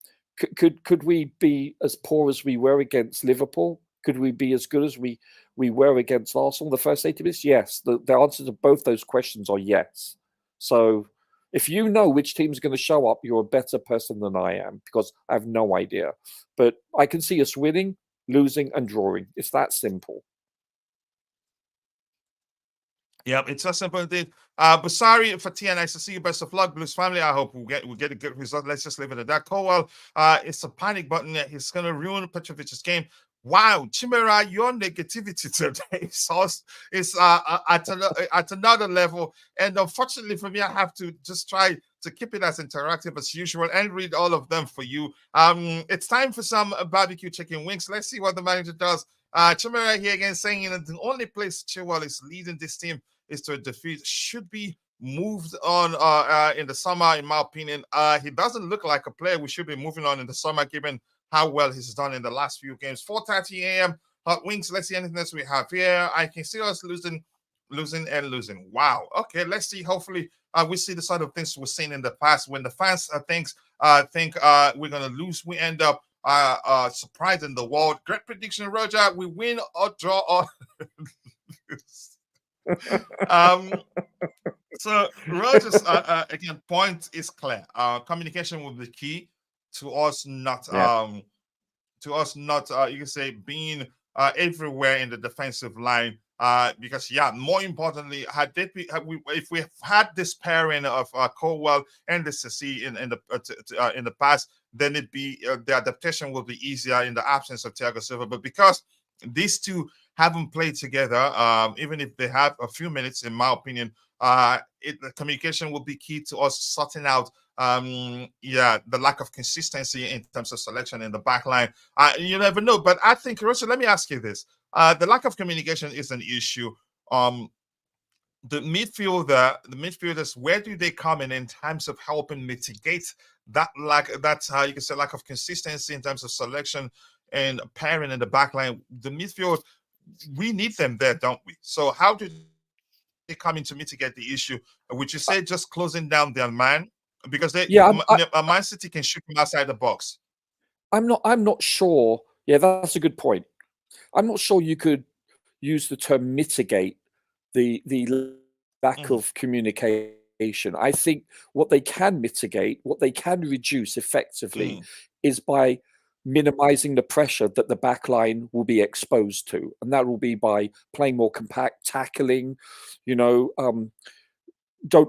could we be as poor as we were against Liverpool? Could we be as good as we were against Arsenal the first 80 minutes? Yes. The answer to both those questions are yes. So if you know which team's going to show up, you're a better person than I am, because I have no idea. But I can see us winning, losing, and drawing. It's that simple. Yep, it's so simple indeed. But sorry for T, nice to see you. Best of luck, Blues family. I hope we get a good result. Let's just leave it at that. Colwell, it's a panic button. He's gonna ruin Petrovic's game. Wow, Chimera, your negativity today is at another level. And unfortunately for me, I have to just try to keep it as interactive as usual and read all of them for you. It's time for some barbecue chicken wings. Let's see what the manager does. Chimera here again saying that the only place Chilwell is leading this team is to a defeat. Should be moved on in the summer, in my opinion. He doesn't look like a player we should be moving on in the summer, given how well he's done in the last few games. 4:30 a.m. Hot wings. Let's see anything else we have here. I can see us losing. Wow. Okay, let's see. Hopefully, we see the sort of things we've seen in the past. When the fans think we're gonna lose, we end up surprising the world. Great prediction, Roger. We win or draw or so Roger's again point is clear. Communication will be key to us not you can say being everywhere in the defensive line. Because more importantly, if we had this pairing of Colwell and the Sissi in the past, then the adaptation will be easier in the absence of Thiago Silva. But because these two haven't played together, even if they have a few minutes, in my opinion, the communication will be key to us sorting out the lack of consistency in terms of selection in the back line. You never know, but I think, Rosa, let me ask you this. The lack of communication is an issue. The midfielders, where do they come in terms of helping mitigate that lack of consistency in terms of selection and pairing in the back line? The midfield, we need them there, don't we? So how do they come in to mitigate the issue? Would you say just closing down their man? Because Man City can shoot from outside the box. I'm not sure. Yeah, that's a good point. I'm not sure you could use the term mitigate the lack of communication. I think what they can mitigate, what they can reduce effectively, is by minimizing the pressure that the back line will be exposed to, and that will be by playing more compact, tackling. Don't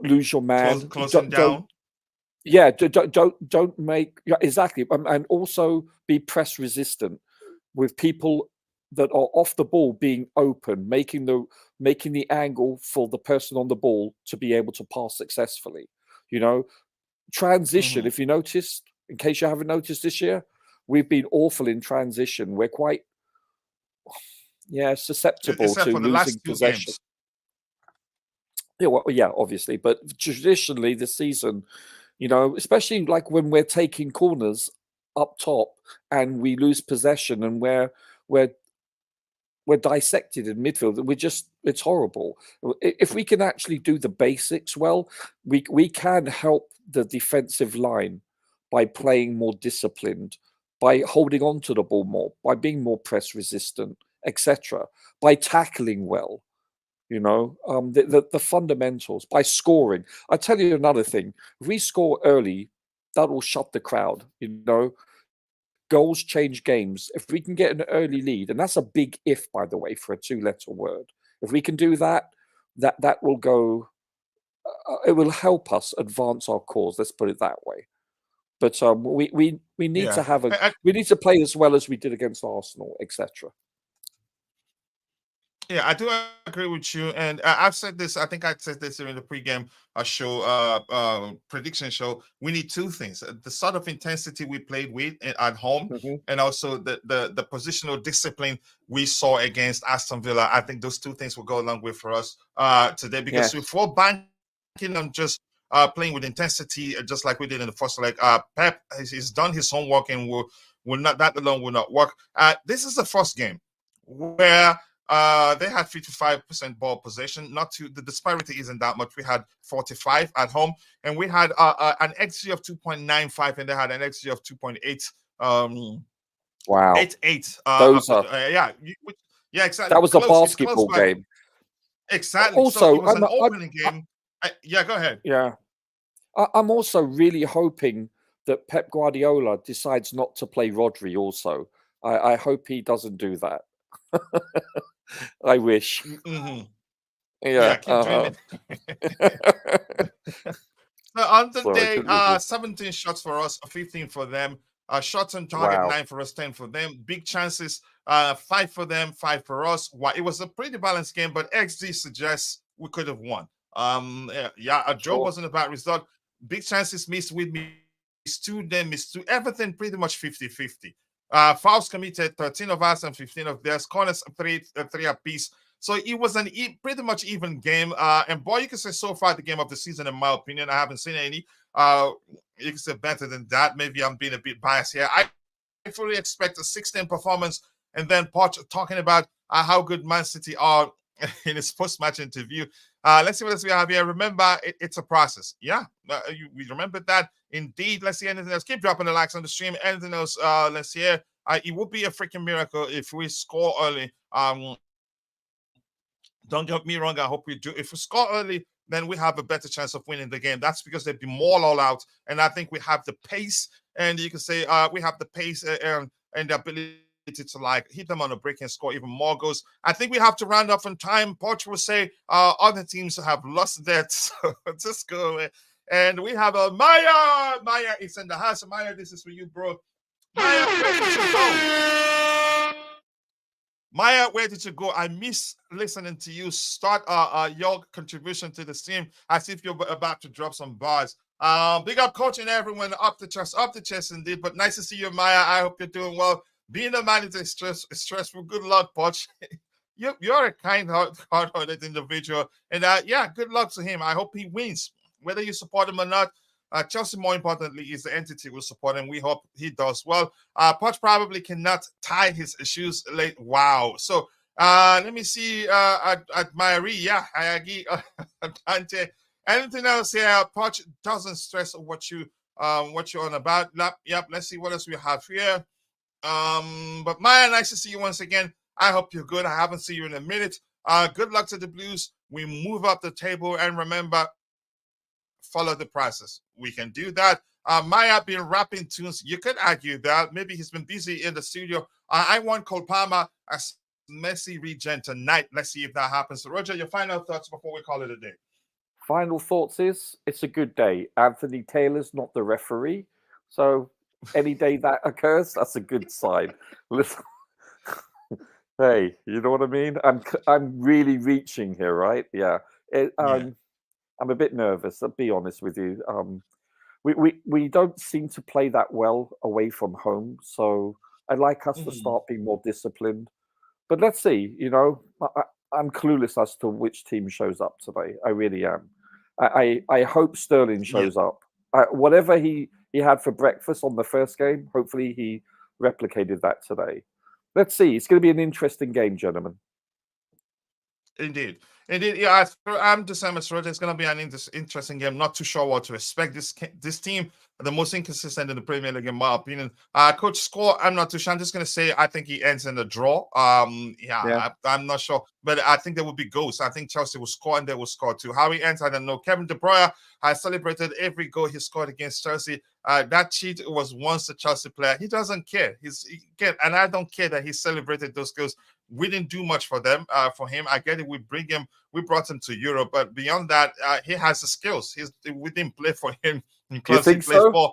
lose your man. Closing down. Don't make exactly, and also be press resistant with people that are off the ball being open, making the angle for the person on the ball to be able to pass successfully. Transition. If you noticed, in case you haven't noticed this year, we've been awful in transition. We're quite susceptible to losing possession. Obviously, but traditionally this season, especially like when we're taking corners up top and we lose possession and we're dissected in midfield. It's horrible. If we can actually do the basics well, we can help the defensive line by playing more disciplined, by holding on to the ball more, by being more press resistant, etc., by tackling well. The fundamentals, by scoring. I tell you another thing: if we score early, that will shut the crowd. Goals change games. If we can get an early lead, and that's a big if, by the way, for a 2-letter word. If we can do that, that will go. It will help us advance our cause. Let's put it that way. But we need to have we need to play as well as we did against Arsenal, etc. Yeah, I do agree with you, and I've said this. I think I said this during the pregame show, prediction show. We need two things: the sort of intensity we played with at home, and also the positional discipline we saw against Aston Villa. I think those two things will go a long way for us today, because if we're banking on just playing with intensity, just like we did in the first leg, Pep he's done his homework, and will not, that alone will not work. This is the first game where they had 55% ball possession. The disparity isn't that much. We had 45 at home, and we had an XG of 2.95, and they had an XG of 2.8. Wow. 88. Those are exactly. That was a basketball game. Exactly. Also, so it was an opening game. Yeah, go ahead. Yeah. I'm also really hoping that Pep Guardiola decides not to play Rodri also. I hope he doesn't do that. I wish. Mm-hmm. Yeah. Yeah, keep dreaming. So on the Sorry, day, continue. 17 shots for us, 15 for them. Shots on target, Wow. 9 for us, 10 for them. Big chances, 5 for them, 5 for us. It was a pretty balanced game, but XG suggests we could have won. A draw Sure. wasn't a bad result. Big chances missed with me. Missed 2, then missed 2. Everything pretty much 50-50. Fouls committed, 13 of us and 15 of theirs. Corners, 3 apiece. So it was pretty much even game. And boy, you can say so far the game of the season, in my opinion. I haven't seen any. You can say better than that. Maybe I'm being a bit biased here. I fully expect a 16 performance. And then Poch talking about how good Man City are in his post-match interview. Let's see what else we have here. Remember, it's a process. Yeah, we remember that. Indeed. Let's see anything else. Keep dropping the likes on the stream. Anything else? Let's hear. It would be a freaking miracle if we score early. Don't get me wrong. I hope we do. If we score early, then we have a better chance of winning the game. That's because they'd be more all out. And I think we have the pace. And you can say we have the pace and the ability to like hit them on a break and score even more goals. I think we have to round up on time. Poch will say other teams have lost that. So just go away. And we have a Maya. Maya is in the house. Maya, this is for you, bro. Maya, where did you go? Maya, where did you go? I miss listening to you start your contribution to the stream as if you're about to drop some bars. Big up coach and everyone, up the chest indeed. But nice to see you, Maya. I hope you're doing well. Being a manager is stressful. Good luck, Poch. You're a kind, hard-hearted individual. And yeah, good luck to him. I hope he wins. Whether you support him or not, Chelsea, more importantly, is the entity we'll support, and we hope he does well. Poch probably cannot tie his shoes late. Wow. So let me see at Myri. Yeah, I agree. Dante. Anything else here? Poch doesn't stress what you're on about. Yep. Let's see what else we have here. But Maya, nice to see you once again. I hope you're good. I haven't seen you in a minute. Good luck to the Blues. We move up the table, and remember, follow the process. We can do that. Maya been rapping tunes. You could argue that. Maybe he's been busy in the studio. I want Cole Palmer as Messi regen tonight. Let's see if that happens. So Roger, your final thoughts before we call it a day. Final thoughts is it's a good day. Anthony Taylor's not the referee. So any day that occurs, that's a good sign. Listen. Hey, you know what I mean? I'm really reaching here, right? Yeah. I'm a bit nervous. I'll be honest with you. We don't seem to play that well away from home, so I'd like us to start being more disciplined. But let's see. You know, I'm clueless as to which team shows up today. I really am. I hope Sterling shows up. Whatever he had for breakfast on the first game, hopefully he replicated that today. Let's see. It's going to be an interesting game, gentlemen. Indeed. Yeah, I'm the same as Roger. It's going to be an interesting game. Not too sure what to expect. This team, the most inconsistent in the Premier League, in my opinion. Coach score, I'm not too sure. I'm just going to say I think he ends in a draw. I'm not sure. But I think there will be goals. I think Chelsea will score and they will score too. How he ends, I don't know. Kevin De Bruyne has celebrated every goal he scored against Chelsea. That cheat was once a Chelsea player. He doesn't care. And I don't care that he celebrated those goals. We didn't do much for them, for him. I get it. We brought him to Europe, but beyond that, he has the skills. We didn't play for him. You think so?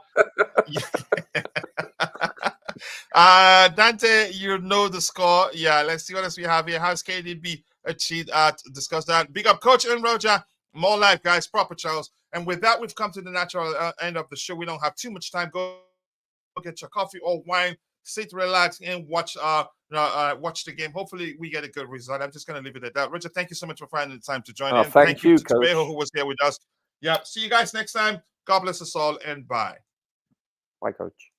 Dante, you know the score. Yeah, let's see what else we have here. How's KDB achieved? Discuss that. Big up, Coach and Roger. More life, guys. Proper Charles. And with that, we've come to the natural end of the show. We don't have too much time. Go get your coffee or wine. Sit, relax, and watch the game. Hopefully, we get a good result. I'm just going to leave it at that. Richard, thank you so much for finding the time to join in. Thank you, to Tebago, who was here with us. Yeah, see you guys next time. God bless us all, and bye. Bye, Coach.